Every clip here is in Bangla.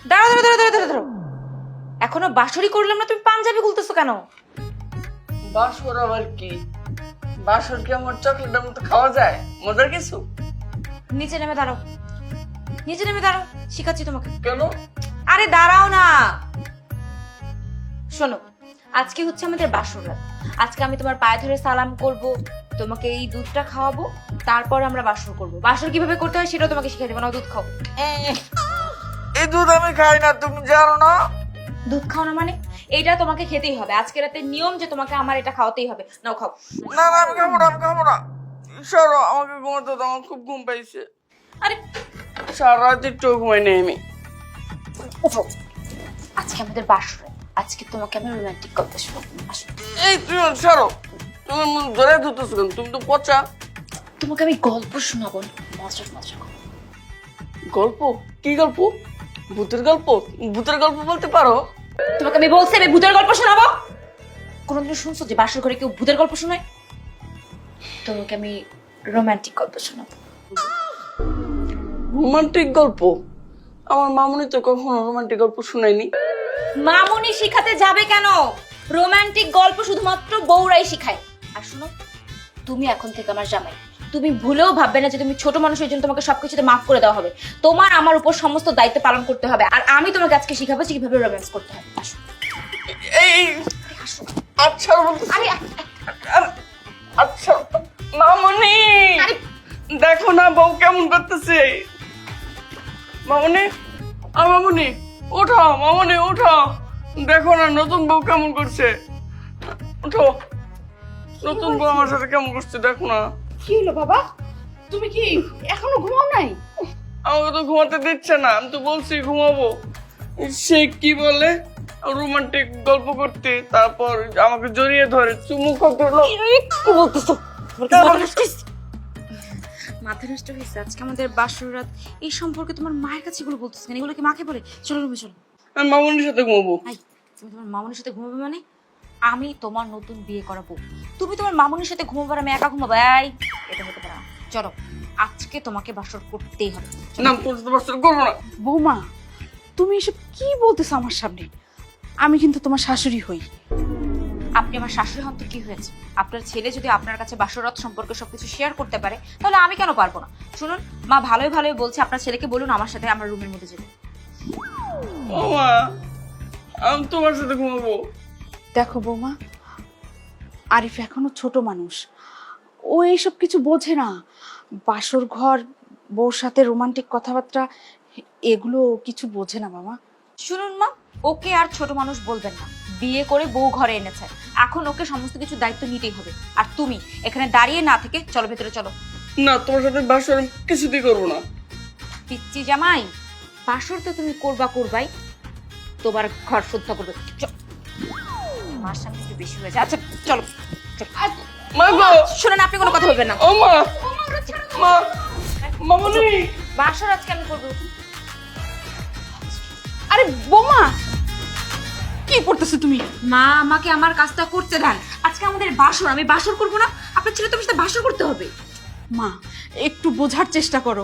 দাঁড়াও দাঁড়াও দাঁড়াও দাঁড়াও দাঁড়াও, এখনো বাঁশরি করলাম না, তুমি পাঞ্জাবি খুলতেছো কেন? বাসর আবার কি? বাসর কি আমার চকলেটের মতো খাওয়া যায়? মজার কিছু? নিচে নেমে দাঁড়াও, নিচে নেমে দাঁড়াও, শিখাচ্ছি তোমাকে। কেন? আরে দাঁড়াও না, শোনো, আজকে হচ্ছে আমাদের বাসর রাত। আজকে আমি তোমার পায়ে ধরে সালাম করব, তোমাকে এই দুধটা খাওয়াবো, তারপর আমরা বাসর করব। বাসর কিভাবে করতে হয় সেটাও তোমাকে শিখিয়ে দেবো। না, দুধ খাও। এই দুধ আমি খাই না, তুমি জানো না? দুধ খাও না মানে? এইটা তোমাকে খেতেই হবে, আজকে রাতের নিয়ম যে তোমাকে আমার এটা খাওয়াতেই হবে। নাও খাও। না না, আমি খাবো না, আমি খাবো না। সরো, আমাকে ঘুমাতে দাও, আমার খুব ঘুম পাইছে। আরে সারা রাত একটু ঘুমাই নেই আমি। ওঠো, আজকে আমাদের বাসর রাত, আজকে তোমাকে আমি রোমান্টিক গল্প শোনাবো। আসো। এই তুমি সরো, তুমি মন ধরে ধুতেছো কেন? তুমি তো পচা। তোমাকে আমি গল্প শোনাবো, মজার মজার গল্প। গল্প? কি গল্প? ভূতের গল্প? ভূতের গল্প বলতে পারো? তোমাকে আমি বলছি আমি ভূতের গল্প শোনাবো। কোনোদিন শুনছো যে বাসর ঘরে কেউ ভূতের গল্প শোনায়? তোমাকে আমি রোমান্টিক গল্প শোনাবো। রোমান্টিক গল্প? আমার মামুনি তো কখনো রোমান্টিক গল্প শুনায়নি। মামুনি শিখাতে যাবে কেন? রোমান্টিক গল্প শুধুমাত্র বউরাই শিখায়। আর শোনো, তুমি এখন থেকে আমার জামাই, তুমি ভুলেও ভাববে না যে তুমি ছোট মানুষের জন্য তোমাকে সবকিছুতে মাফ করে দেওয়া হবে। তোমার আমার উপর সমস্ত দায়িত্ব পালন করতে হবে, আর আমি তোমাকে আজকে শিখাবো যে কিভাবে রোম্যান্স করতে হয়। আসো। এই আচ্ছা বলতে আরে আচ্ছা মামুনি, আরে দেখো না বউ কেমন করতেছে। মামুনি, আর মামুনি ওঠো, মামুনি ওঠো, দেখো না নতুন বউ কেমন করছে। ওঠো, নতুন বউ আমার সাথে কেমন করছে দেখো না। কি হলো বাবা, তুমি কি এখনো ঘুমাও নাই? আমাকে তো ঘুমাতে দিচ্ছে না, আমি তো বলছি ঘুমাবো। সে কি বলে রোমান্টিক গল্প করতে, তারপর আমাকে জড়িয়ে ধরে চুমু খাতে হলো। বলতেছো মাথা নষ্ট হয়েছে? আজকে আমাদের বাসর রাত, এই সম্পর্কে তোমার মায়ের কাছে এগুলো বলতেছ কেন? এগুলো কি মাকে বলে? চলো রুমে চলো। আমি মামুনির সাথে ঘুমাবো। আই, তুমি তোমার মামুনির সাথে ঘুমাবে মানে? আমি তোমার নতুন বিয়ে করাবো, তুমি তোমার মামুনির সাথে ঘুমাবার, আমি একা ঘুমাবো? এই, এটা হতে পারে না। চলো, আজকে তোমাকে বাসর করতেই হবে। চলো। না তোর সাথে বাসর করবো না। বৌমা, তুমি এসব কি বলতেছো আমার সামনে? আমি কিন্তু তোমার শাশুড়ি হই। আপনি আমার শাশুড়ি হন তো কি হয়েছে? আপনার ছেলে যদি আপনার কাছে বাসরাত সম্পর্কে সবকিছু শেয়ার করতে পারে, তাহলে আমি কেন পারবো না? শুনুন, মা ভালোই ভালোই বলছে, আপনার ছেলেকে বলুন আমার সাথে আমার রুমের মধ্যে যেতে। ও মা, আমি তোমার সাথে ঘুমাবো। দেখো বৌমা, আরিফ এখনো ছোট মানুষ, ও এইসব কিছু বোঝে না। বাসর ঘর, বউর সাথে রোমান্টিক কথাবার্তা, এগুলো ও কিছু বোঝে না মামা। শুনুন মা, ওকে আর ছোট মানুষ বলবেন না। বিয়ে করে বউ ঘরে এনেছে, এখন ওকে সমস্ত কিছু দায়িত্ব নিতেই হবে। আর তুমি এখানে দাঁড়িয়ে না থেকে চলো ভেতরে চলো। না তোমার সাথে বাসর আমি কিছুতেই করবো না। পিচ্চি জামাই, বাসর তো তুমি করবাই, তোমার ঘর শুদ্ধ করবে। মার সামনে একটু বেশি হয়েছে। আচ্ছা চলো। মা গো, শুনুন, আপনি কোনো কথা বলবেন না। ও মা, মা, মামুনি। বাসর আজকে আমি করবো। আরে বৌমা, কি করতেছো তুমি? মা, আমাকে আমার কাজটা করতে দেন। আজকে আমাদের বাসর, আমি বাসর করবো না? আপনার ছেলে তোমার সাথে বাসর করতে হবে। মা, একটু বোঝার চেষ্টা করো,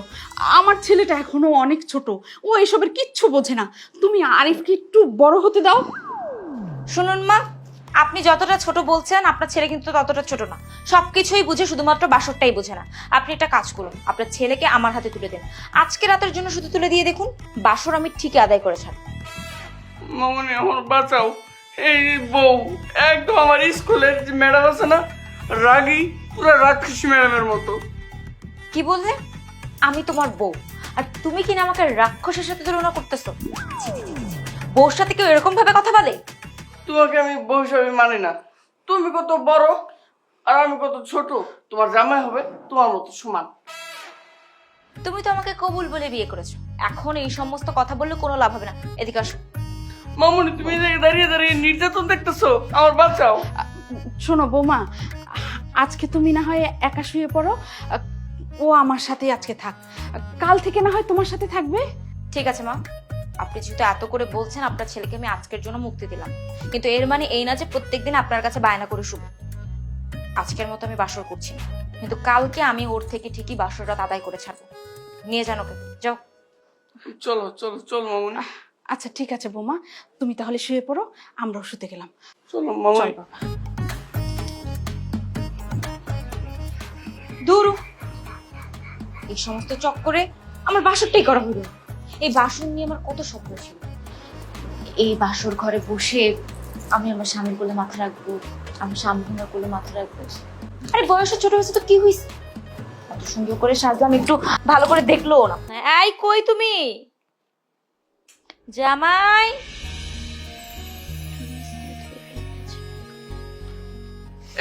আমার ছেলেটা এখনো অনেক ছোট, ও এসবের কিচ্ছু বোঝে না। তুমি আরিফকে একটু বড় হতে দাও। শুনুন মা, আপনি যতটা ছোট বলছেন, আপনার ছেলে কিন্তু ততটা ছোট না। সবকিছুই বুঝে, শুধুমাত্র বাসরটাই বোঝে না। আপনি একটা কাজ করুন, আপনার ছেলেকে আমার হাতে তুলে দেন। আজকে রাতের জন্য শুধু তুলে দিয়ে দেখুন, বাসর আমি ঠিকই আদায় করে ছাড়ব। মামুনি আমার বাঁচাও। এই বউ একদম আমার স্কুলের যে ম্যাডাম আছে না, রাগী, পুরো রাক্ষসী ম্যাডামের মতো। কি বললে? আমি তোমার বউ, আর তুমি কিনা আমাকে রাক্ষসের সাথে তুলনা করতেছো? ছি, ছি, ছি, ছি, ছি। বউর সাথে কেউ এরকম ভাবে কথা বলে? তোমাকে আমি বউ হিসাবে মানি না। তুমি কত বড় আর আমি কত ছোট, তোমার জামাই হবে তোমার মতো সমান। তুমি তো আমাকে কবুল বলে বিয়ে করেছো, এখন এই সমস্ত কথা বললে কোনো লাভ হবে না। এদিকে আসো। মামুনি তুমি এই জায়গায় দাঁড়িয়ে দাঁড়িয়ে নির্যাতন দেখতেছো, আমার বাঁচাও। শোনো বৌমা, আজকে তুমি না হয় একা শুয়ে পড়ো, ও আমার সাথেই আজকে থাক, কাল থেকে না হয় তোমার সাথে থাকবে। ঠিক আছে মা, আপনি যেহেতু এত করে বলছেন, আপনার ছেলেকে আমি আজকের জন্য মুক্তি দিলাম, কিন্তু এর মানে এই না যে প্রত্যেকদিন আপনার কাছে বায়না করে শুভ। আজকের মতো আমি বাসর করছি না, কিন্তু কালকে আমি ওর থেকে ঠিকই বাসর রাত আদায় করে ছাড়বো। নিয়ে যান ওকে, যাও। চলো চলো চলো মামুনি। আচ্ছা ঠিক আছে বৌমা, তুমি তাহলে শুয়ে পড়ো, আমরাও শুতে গেলাম। চলো মামা। চল বাবা। দূর, এই সমস্ত চক্করে আমার বাসরটাই করা হলো। এই বাসন নিয়ে আমার কত স্বপ্ন ছিল। এই বাসর ঘরে বসে আমি আমার স্বামীর কোলে মাথা রাখবো, আমার স্বামী আমার কোলে মাথা রাখবো। আরে বয়স ছোট হয়েছে তো কি হয়েছে, এত সুন্দর করে সাজলাম, একটু ভালো করে দেখলো না। এই কই তুমি জামাই?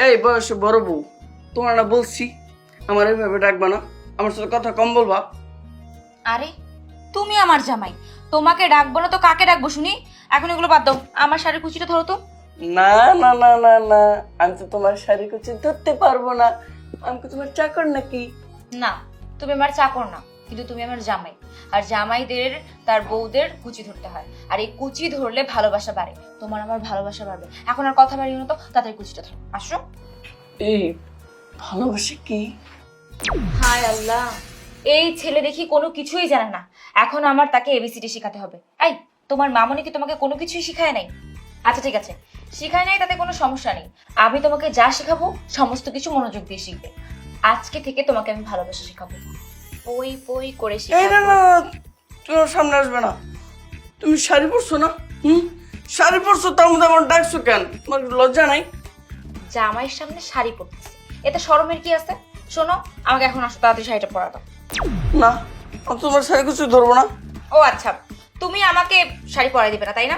এই বয়সে বড় বউ, তোমার না বলছি আমার এইভাবে ডাকবা না, আমার সাথে কথা কম বলবা। আরে তুমি আমার জামাই, তোমাকে ডাকবো না তো কাকে ডাকবো শুনি? এখন এগুলো বাদ দাও, আমার শাড়ির কুচিটা ধরো তো। না না না না না, আমি তো তোমার শাড়ি কুচি ধরতে পারবো না। আমি কি তোমার চাকর নাকি? না, তুমি আমার চাকর না, কিন্তু তুমি আমার জামাই। আর জামাইদের তার বউদের কুচি ধরতে হয়, আর এই কুচি ধরলে ভালোবাসা বাড়ে। তোমার আমার ভালোবাসা বাড়বে। এখন আর কথা বাড়িও না তো, তাড়াতাড়ি কুচিটা ধরো। আসো। এই ভালোবাসা কি? হায় আল্লাহ, এই ছেলে দেখি কোনো কিছুই জানে না। এখন আমার তাকে এবিসিডি শেখাতে হবে। এই, তোমার মামনি কি তোমাকে কোনো কিছুই শিখায় নাই? আচ্ছা ঠিক আছে, শিখায় নাই তাতে কোনো সমস্যা নেই। আমি তোমাকে যা শেখাবো সমস্ত কিছু মনোযোগ দিয়ে শিখবে। আজকে থেকে তোমাকে আমি ভালোবাসা শেখাবো, পই পই করে এই না শেখাবো। না, তুমি আমার সামনে আসবে না। তুমি শাড়ি পরছো না? শাড়ি পরছো, তার মধ্যে আমার ডাকছো কেন? তোমার লজ্জা নাই? জামাইয়ের সামনে শাড়ি পরতেছে, এতে শরমের কি আছে? শোনো, আমাকে এখন আসো, তাড়াতাড়ি শাড়িটা পরা দাও। না, আমি তোমার শাড়ি কুচি ধরবো না। ও আচ্ছা, তুমি আমাকে শাড়ি পরাই দিবে না তাই না?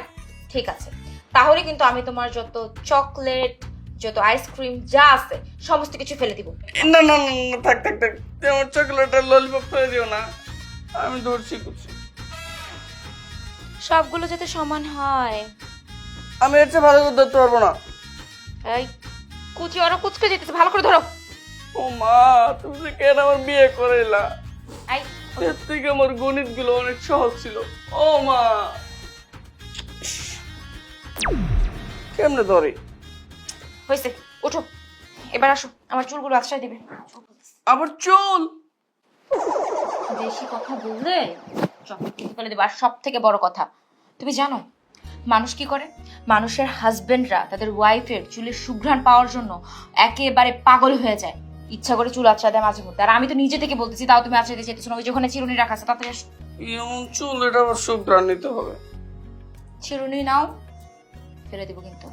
ঠিক আছে, তাহলে কিন্তু আমি তোমার যত চকলেট, যত আইসক্রিম যা আছে সমস্ত কিছু ফেলে দিব। না না না না, থাক থাক থাক, তুমি আমার চকলেট আর ললিপপ ফেলে দিও না। আমি ধরছি কুচি। সবগুলো যাতে সমান হয়। আমি এর চেয়ে ভালো করে ধরতে পারবো না। এই কুচি ওরা কুচকে যেতেছে, ভালো করে ধরো। ও মা, তুমি যে কেন আমার বিয়ে করাইলা? এই এর থেকে আমার গণিত গুলো অনেক সহজ ছিল। ও মা, কেমনে ধরে? হয়েছে, ওঠো, এবার আসো, আমার চুলগুলো আশ্রয় দিবে। আবার চুল? বেশি কথা বললে চকলেট ফেলে দেবো। আর সব থেকে বড় কথা, তুমি জানো মানুষ কি করে? মানুষের হাজবেন্ডরা তাদের ওয়াইফের চুলের সুঘ্রাণ পাওয়ার জন্য একেবারে পাগল হয়ে যায়, ইচ্ছা করে চুল আঁচড়া দেয় মাঝে মধ্যে। আর আমি তো নিজে থেকে বলতেছি, তাও তুমি আঁচড়া দিতে চাইতেছো না। ওই যে ওখানে চিরুনি রাখা আছে, তাড়াতাড়ি আসো। এমন চুল, এটা আবার সুগ্রাণ নিতে হবে। চিরুনি নাও, ফেলে দেবো কিন্তু।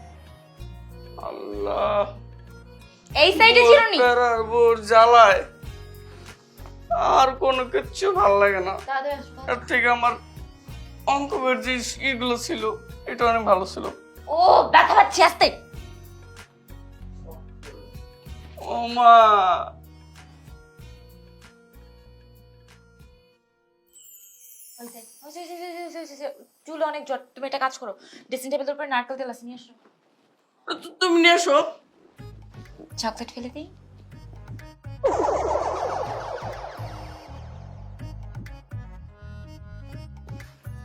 আল্লাহ, এই সাইডে চিরুনি। আর বোর জ্বালায় আর কোনো কিচ্ছু ভাল লাগে না। তাড়াতাড়ি আসো। এর থেকে আমার অঙ্কবের যে ইগুলো ছিল এটা অনেক ভালো ছিল। ও ব্যথা পাচ্ছি, আসতে। ও মা, চুল অনেক জট। তুমি একটা কাজ করো, ড্রেসিং টেবিলের উপরে নারকেল তেল আছে, নিয়ে আসো। তুমি নিয়ে এসো। চকলেট ফেলে দিই।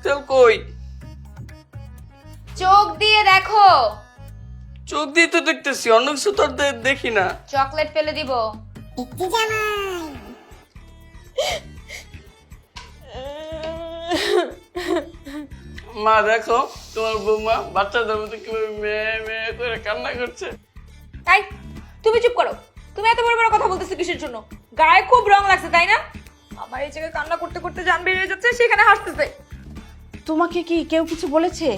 তেল কই? চোখ দিয়ে দেখো। চোখ দিয়ে তো দেখতেছি, অন্য কিছু তো আর দেখি না। চকলেট ফেলে দিব। মা দেখো, তোমার বৌমা বাচ্চাদের মতো কিভাবে মেয়ে মেয়ে করে কান্না করছে। তাই তুমি চুপ করো। তুমি এত বড় বড় কথা বলতেছো কিসের জন্য? গায়ে খুব রং লাগছে তাই না? আমার এই জায়গায় কান্না করতে করতে জান বেরিয়ে যাচ্ছে, সেখানে হাসতেছে। তোমাকে কি কেউ কিছু বলেছে?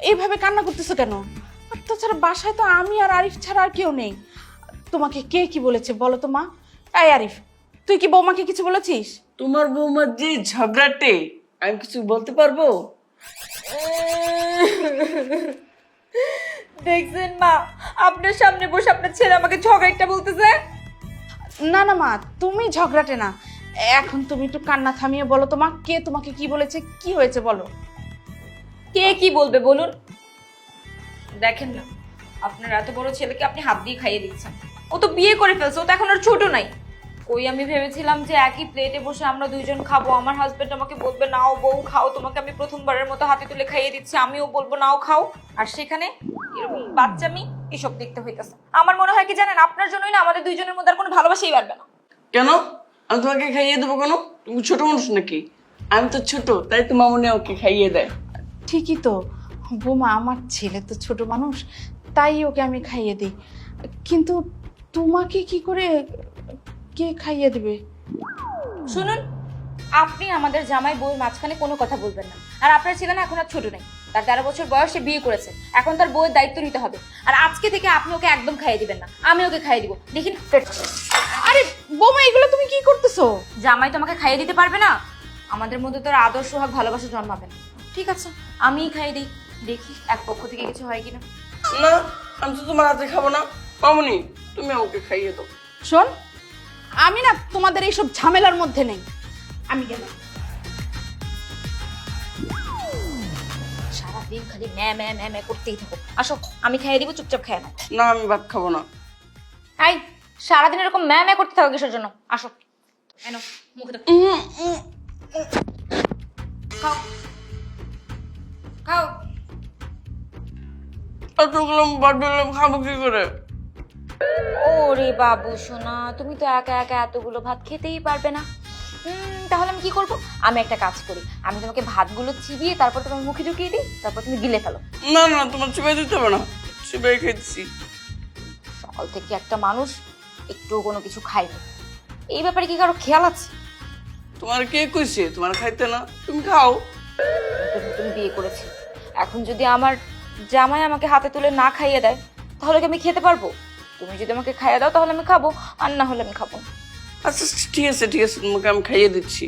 এইভাবে কান্না করতেছো কেন? আর তাছাড়া বাসায় তো আমি আর আরিফ ছাড়া আর কেউ নেই। তোমাকে কে কি বলেছে বলো তো মা? এই আরিফ, তুই কি বৌমাকে কিছু বলেছিস? তোমার বৌমা যে ঝগড়াটে, আমি কিছু বলতে পারবো? দেখছেন মা, আপনার সামনে বসে আপনার ছেলে আমাকে ঝগড়াটা বলতেছে। না না মা, তুমি ঝগড়াটে না। এখন তুমি একটু কান্না থামিয়ে বলো তো মা, কে তোমাকে কি বলেছে, কি হয়েছে বলো। কে কি বলবে বলুন? দেখেন না, আপনার এত বড় ছেলেকে আপনি হাত দিয়ে খাইয়ে দিচ্ছেন। ও তো বিয়ে করে ফেলছে, ও তো এখন আর ছোট নাই। ওই আমি ভেবেছিলাম যে একই প্লেটে বসে আমরা দুইজন খাবো, আমার হাজবেন্ড আমাকে বলবে নাও বউ খাও, তোমাকে আমি প্রথমবারের মতো হাতে তুলে খাইয়ে দিচ্ছি, আমিও বলবো নাও খাও। আর সেখানে এরকম বাচ্চামি এসব দেখতে হইতেছে। আমার মনে হয় কি জানেন, আপনার জন্যই না আমাদের দুইজনের মধ্যে আর কোনো ভালোবাসাই বাড়বে না। কেন? আমি তোমাকে খাইয়ে দেবো কেন? তুমি ছোট মানুষ নাকি? আমি তো ছোট, তাই তো মামুনি ওকে খাইয়ে দেয়। ঠিকই তো বৌমা, আমার ছেলে তো ছোট মানুষ, তাই ওকে আমি খাইয়ে দিই। কিন্তু তোমাকে কি করে কে খাইয়ে দেবে? শুনুন, আপনি আমাদের জামাই বউর মাঝখানে কোনো কথা বলবেন না। আর আপনার ছেলে না এখন আর ছোট নেই, তার 13 বছর বয়সে বিয়ে করেছে, এখন তার বউয়ের দায়িত্ব নিতে হবে। আর আজকে থেকে আপনি ওকে একদম খাইয়ে দিবেন না, আমি ওকে খাইয়ে দিব। দেখি আরে বৌমা, এগুলো তুমি কি করতেছো? জামাই তোমাকে খাইয়ে দিতে পারবে না? আমাদের মধ্যে তোর আদর্শ সোহাগ ভালোবাসা জন্মাবে না। ঠিক আছে, আমিই খাইয়ে দিই, দেখি এক পক্ষ থেকে কিছু হয় কিনা। না, আমি তো তোমার হাতে খাবো না। মামুনি, তুমি আমাকে খাইয়ে দাও। শোন, আমি না তোমাদের এইসব ঝামেলার মধ্যে নেই, আমি গেলাম। সারাদিন খালি ম্যা ম্যা ম্যা ম্যা করতেই থাকো। আসো, আমি খাইয়ে দিব, চুপচাপ খাইয়ে নাও। না, আমি ভাত খাবো না। আই, সারাদিন এরকম ম্যা ম্যা করতে থাকো কিসের জন্য? আসো, এনো মুখে দাও। খাও খাও। এতগুলো ভাত দিলাম, খাবো কি করে? ওরে বাবু সোনা, তুমি তো একা একা এতগুলো ভাত খেতেই পারবে না। তাহলে আমি কি করব? আমি একটা কাজ করি, আমি তোমাকে ভাতগুলো চিবিয়ে তারপর তোমার মুখে ঢুকিয়ে দিই, তারপর তুমি গিলে ফেলো। না না, তোমার চিবাই দিতে হবে না, চিবাই খেয়েছি। সকাল থেকে একটা মানুষ একটুও কোনো কিছু খায়নি, এই ব্যাপারে কি কারো খেয়াল আছে? তোমার কে কইছে তোমার খাইতে না? তুমি খাও। নতুন বিয়ে করেছি, এখন যদি আমার জামাই আমাকে হাতে তুলে না খাইয়ে দেয় তাহলে কি আমি খেতে পারবো? তুমি যদি আমাকে খাইয়ে দাও তাহলে আমি খাবো, আর না হলে আমি খাবো না। আচ্ছা ঠিক আছে ঠিক আছে, তোমাকে আমি খাইয়ে দিচ্ছি।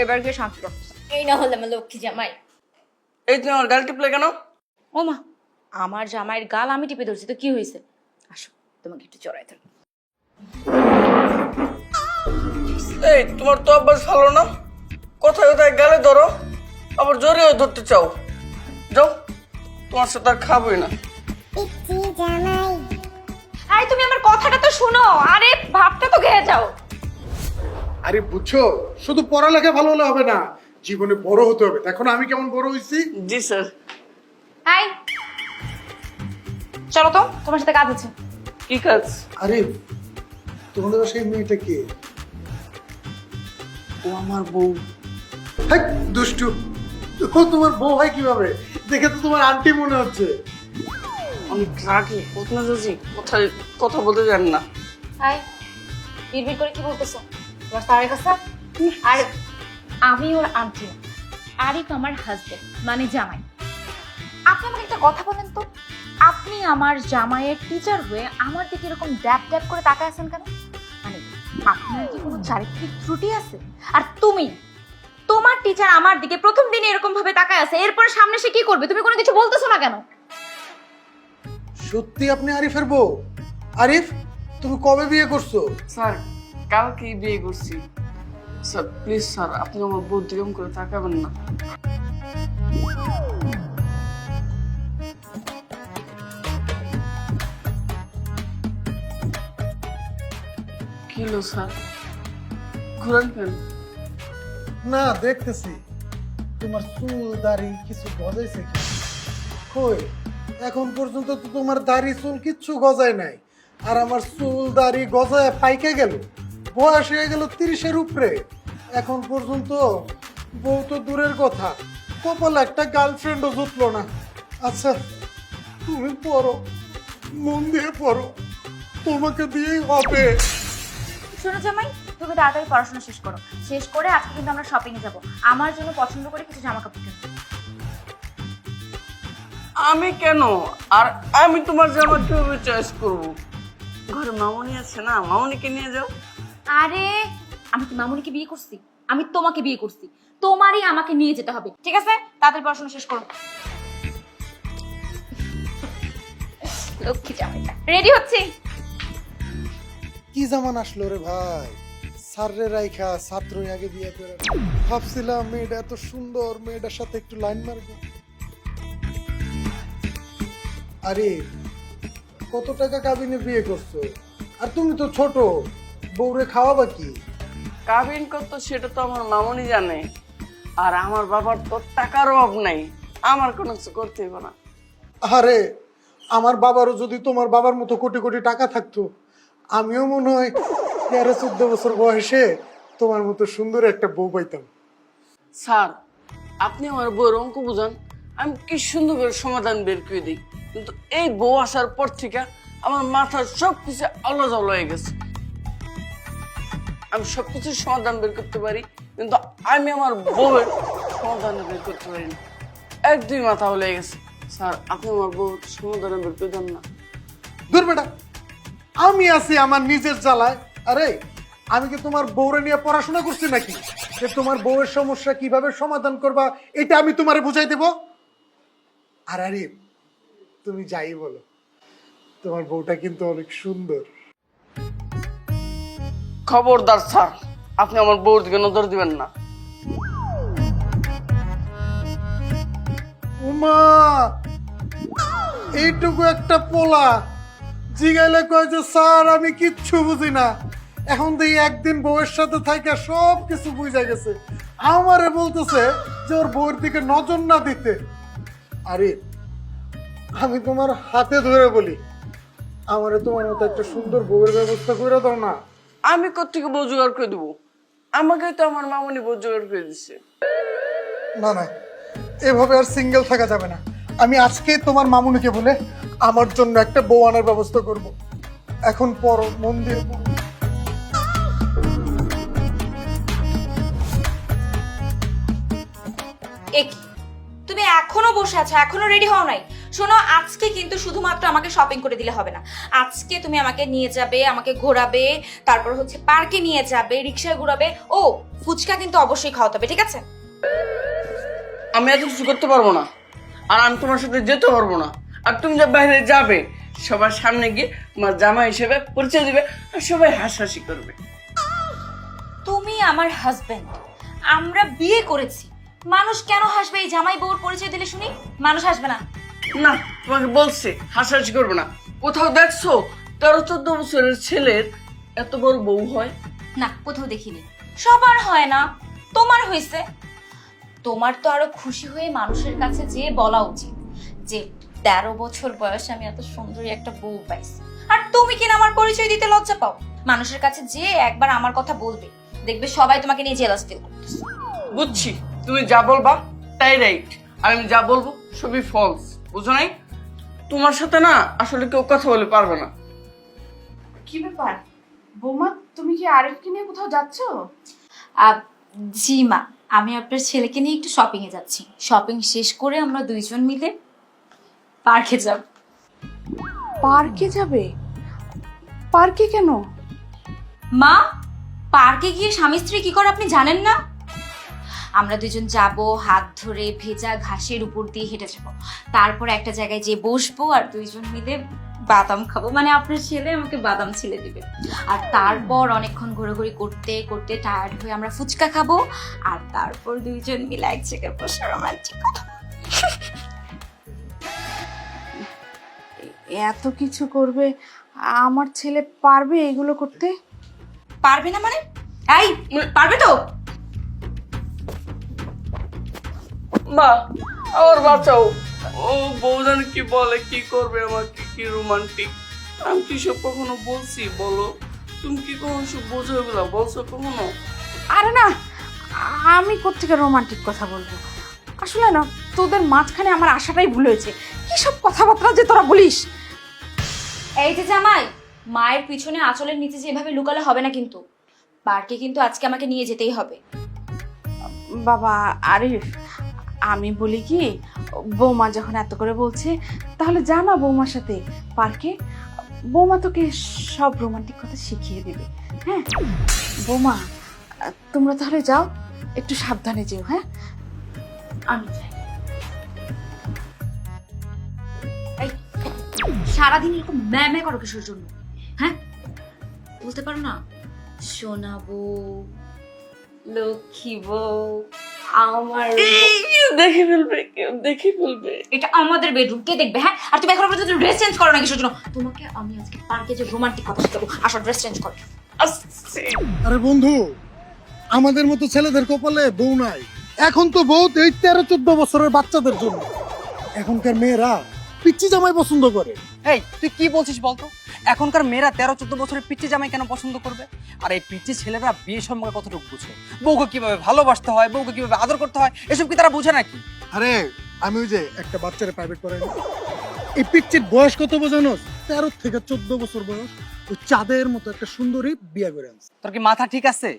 এবার কি শান্তি রাখো, এই না হলে আমার লক্ষ্মী জামাই। এই তুমি আমার গাল টিপলে কেন? ও মা, আমার জামাইয়ের গাল আমি টিপে ধরছি তো কি হয়েছে? আসো, তোমাকে একটু চড়াই ধর। এই তোমার তো অভ্যাস ভালো না, কোথায় কোথায় গালে ধরো, আবার জোরেও ধরতে চাও। যাও, তোমার সাথে আর খাবোই না। আরে তুমি আমার কথাটা তো শোনো, আরে ভাবটা তো খেয়ে যাও। আরে বুঝছো, শুধু পড়ালেখা ভালো হলে হবে না, জীবনে বড় হতে হবে। দেখো না আমি কেমন বড় হয়েছি। জি স্যার। হাই, চলো তো, তোমার সাথে কাজ আছে। কি কাজ? আরে তোমাদের সেই মেয়েটা কে? ও আমার বউ। হ্যাঁ দুষ্টু, ও তোমার বউ হয় কিভাবে? দেখে তো তোমার আন্টি মনে হচ্ছে। অনেক রাগি, কোথায় যাচ্ছি, কোথায় কথা বলতে জানি না। হাই, বিড়বিড় করে কি বলতেছো? তোমার স্যারের কাছে? আর আমি ওর আন্টি না, আরিফ আমার হাজবেন্ড মানে জামাই। আপনি আমাকে একটা কথা বলেন তো, আপনি আমার জামাইয়ের টিচার হয়ে আমার দিকে এরকম ড্যাব ড্যাব করে তাকায় আছেন কেন? মানে আপনার কি কোনো চারিত্রিক ত্রুটি আছে? আর তুমি, তোমার টিচার আমার দিকে প্রথম দিনে এরকম ভাবে তাকায় আছে, এরপর সামনে সে কি করবে? তুমি কোনো কিছু বলতেছো না কেন? সত্যি আপনি আরিফের বউ? আরিফ, তুমি কবে বিয়ে করছো? স্যার, কালকেই বিয়ে করছি। স্যার প্লিজ স্যার, আপনি আমার বউ দিকে করে তাকাবেন না। কি হলো স্যার, ঘুরান কেন? না দেখতেছি তোমার চুল দাড়ি কিছু গজাইছে কি? কই, এখন পর্যন্ত তো তোমার দাড়ি চুল কিচ্ছু গজায় নাই, আর আমার চুল দাড়ি গজায় পাইকে গেল। বয়স হয়ে গেল 30-এর উপরে, এখন পর্যন্ত বউ তো দূরের কথা, কপালে একটা গার্লফ্রেন্ডও জুটলো না। আচ্ছা তুমি পড়ো, মন দিয়ে পড়ো, তোমাকে দিয়েই হবে। শোনো জামাই, তুমি তাড়াতাড়ি পড়াশোনা শেষ করো, শেষ করে আজকে কিন্তু আমরা শপিং এ যাবো, আমার জন্য পছন্দ করে কিছু জামা কাপড় কিনবো। আমি কেন? আর আমি তোমার জামা কিভাবে চয়েস করবো? ঘরে মামুনি আছে না, মামুনিকে নিয়ে যাও। আরে আমি কি মামুনিকে বিয়ে করছি? আমি তোমাকে বিয়ে করছি, তোমারই আমাকে নিয়ে যেতে হবে। ঠিক আছে, তাড়াতাড়ি পড়াশোনা শেষ করো। লক্ষ্মী জামাইটা রেডি হচ্ছি। কি জামান আসলো রে ভাই, সাররে রাইখা ছাত্রই আগে বিয়ে করে। ভাবছিলাম মেয়েটা এত সুন্দর, মেয়েটার সাথে একটু লাইন মারবো। আরে কত টাকা কাবিনে বিয়ে করছো, আর তুমি তো ছোট, বউরে খাওয়াবা কি? কাবিন কত সেটা তো আমার মামুনি জানে, আর আমার বাবার তো টাকার অভাব নাই, আমার কোনো কিছু করতে হবে না। আরে আমার বাবারও যদি তোমার বাবার মতো কোটি কোটি টাকা থাকতো, আমিও মনে হয় 13-14 বছর বয়সে তোমার মতো সুন্দর একটা বউ পাইতাম। স্যার আপনি আমার বউয়ের অঙ্ক বুঝান, আমি কি সুন্দর করে সমাধান বের করে দিই, কিন্তু এই বউ আসার পর থেকে আমার মাথার সবকিছু আলাদা হয়ে গেছে। আমি সবকিছুর সমাধান বের করতে পারি, কিন্তু আমি আমার বউয়ের সমাধান বের করতে পারি না। একদমই মাথা হলে গেছে। স্যার আপনি আমার বউয়ের সমাধান বের করে দেন না। দূর বেটা, আমি আছি আমার নিজের জ্বালায়। আরে আমি কি তোমার বউরে নিয়ে পড়াশোনা করছি নাকি যে তোমার বউয়ের সমস্যা কিভাবে সমাধান করবা এটা আমি তোমারে বুঝাই দেব? আর আরে তুমি যাই বলো, তোমার বউটা কিন্তু অনেক সুন্দর। খবরদার স্যার, আপনি আমার বউর দিকে নজর দিবেন না। উমা, এইটুকু একটা পোলা জিগাইলে কয় যে স্যার আমি কিচ্ছু বুঝি না। এখন দেখি একদিন বউয়ের সাথে থাইকা সব কিছু বুঝা গেছে, আমারে বলতেছে যে ওর বউয়ের দিকে নজর না দিতে। আরে আমি তোমার হাতে ধরে বলি, আমারে তোমার মতো একটা সুন্দর বউয়ের ব্যবস্থা করে দাও না। আমি কোত্থেকে বউ জোগাড় করে দেবো? আমাকে তো আমার মামনি বউ জোগাড় করে দিচ্ছে। না না, এভাবে আর সিঙ্গেল থাকা যাবে না। আমি আজকে তোমার মামুনিকে বলে আমার জন্য একটা বউ আনার ব্যবস্থা করব। এখন পড়ো, মন দিয়ে পড়ো। এ কি, তুমি এখনো বসে আছো, এখনো রেডি হও নাই? শোনো, আজকে কিন্তু শুধুমাত্র আমাকে শপিং করে দিলে হবে না। আজকে তুমি আমাকে নিয়ে যাবে, আমাকে ঘোরাবে, তারপর হচ্ছে পার্কে নিয়ে যাবে, রিক্সায় ঘোরাবে। ও ফুচকা কিন্তু অবশ্যই খাওয়াতে হবে, ঠিক আছে? আমি এত কিছু করতে পারবো না, আর আমি তোমার সাথে যেতে পারবো না। আর তুমি যে বাইরে যাবে, সবার সামনে গিয়ে তোমার জামা হিসেবে পরিচয় দিবে, আর সবাই হাসাহাসি করবে। তুমি আমার হাজবেন্ড, আমরা বিয়ে করেছি, মানুষ কেন হাসবে এই জামাই বউর পরিচয় দিলে? শুনি, মানুষ হাসবে না? না, তোমাকে বলছে হাসাহাসি করবে না। কোথাও দেখছো 13-14 বছরের ছেলের এত বড় বউ হয়? না, কোথাও দেখিনি। সবার হয় না, তোমার হয়েছে। তোমার তো আরো খুশি হয়ে মানুষের কাছে যেয়ে বলা উচিত যে 13 বছর বয়সে আমি এত সুন্দরী একটা বউ পাইছি। আর তুমি কিনা আমার পরিচয় দিতে লজ্জা পাও? মানুষের কাছে যে একবার আমার কথা বলবে, দেখবে সবাই তোমাকে নিয়ে জেলাস ফিল করতেছে। বুঝছি, তুমি যা বলবা তাই রাইট, আর আমি যা বলবো সবই ফলস, বুঝো নাই? তোমার সাথে না আসলে কেউ কথা বলে পারবে না। কি ব্যাপার বৌমা, তুমি কি আরিফকে নিয়ে কোথাও যাচ্ছো? জি মা, আমি আপনার ছেলেকে নিয়ে একটু শপিং এ যাচ্ছি। শপিং শেষ করে আমরা দুইজন মিলে পার্কে যাব। পার্কে যাবে? পার্কে কেন? মা, পার্কে গিয়ে স্বামী স্ত্রী কি করে আপনি জানেন না? আমরা দুজন যাব, হাত ধরে ভেজা ঘাসের উপর দিয়ে হেঁটে যাব, তারপর একটা জায়গায় যেয়ে বসবো আর দুইজন মিলে বাদাম খাবো। মানে আপনার ছেলে আমাকে বাদাম ছিলে দিবে। আর তারপর অনেকক্ষণ ঘোরাঘুরি করতে করতে টায়ার্ড হয়ে আমরা ফুচকা খাবো, আর তারপর দুইজন মিলে এক জায়গায় বসে রোমান্টিক কথা। এত কিছু করবে, আমার ছেলে পারবে এগুলো করতে? পারবে না মানে? এই, পারবে তো? মা, আমার বাঁচাও। ও বউজান কি বলে, কি করবে আমাকে, কি রোমান্টিক। আমি কি সব কখনো বলছি বলো? তুমি কি কখনো সব বোঝো এগুলা বলছো কখনো? আরে না, আমি কোত্থেকে রোমান্টিক কথা বলবো? আসলে না, তোদের মাঝখানে আমার আশাটাই ভুল হয়েছে। কি সব কথাবার্তা যে তোরা বলিস! এই যে জামাই, মায়ের পিছনে আঁচলের নিচে যেভাবে লুকালে হবে না কিন্তু। পার্কে কিন্তু আজকে আমাকে নিয়ে যেতেই হবে। বাবা আরিফ, আমি বলি কি, বৌমা যখন এত করে বলছে তাহলে যা না বৌমার সাথে পার্কে। বৌমা তোকে সব রোমান্টিক কথা শিখিয়ে দেবে। হ্যাঁ বৌমা, তোমরা তাহলে যাও, একটু সাবধানে যেও। হ্যাঁ, আমি যাই। এই, সারাদিন এরকম ম্যামে করো কিসের জন্য? হ্যাঁ, বলতে পারো না সোনা বউ, লক্ষ্মী বউ, আমার কেউ দেখে ফেলবে, কেউ দেখে ফেলবে। এটা আমাদের বেডরুম, কে দেখবে? হ্যাঁ, আর তুমি এখন পর্যন্ত ড্রেস চেঞ্জ করো না কিসের জন্য? তোমাকে আমি আজকে পার্কে যে রোমান্টিক কথা শিখাবো, আসো ড্রেস চেঞ্জ করো। আসছে। আরে বন্ধু, আমাদের মতো ছেলেদের কপালে বউ নাই। এখন তো বউ এই 13-14 বছরের বাচ্চাদের জন্য। এখনকার মেয়েরা পিচ্চি জামাই পছন্দ করে। এই তুই কি বলছিস বলতো? এখনকার মেয়েরা 13-14 বছরের পিচ্চি জামাই কেন পছন্দ করবে? আর এই পিচ্চি ছেলেরা বিয়ে সম্পর্কে কতটুকু বুঝে? বউকে কিভাবে ভালোবাসতে হয়, বউকে কিভাবে আদর করতে হয়, এসব কি তারা বুঝে নাকি? আরে আমি ওই যে একটা বাচ্চারে প্রাইভেট পড়াই, এই পিচ্চির বয়স কত বোঝানো? 13 থেকে 14 বছর বয়স। ওই চাঁদের মতো একটা সুন্দরী বিয়ে করে আনছে। তোর কি মাথা ঠিক আছে?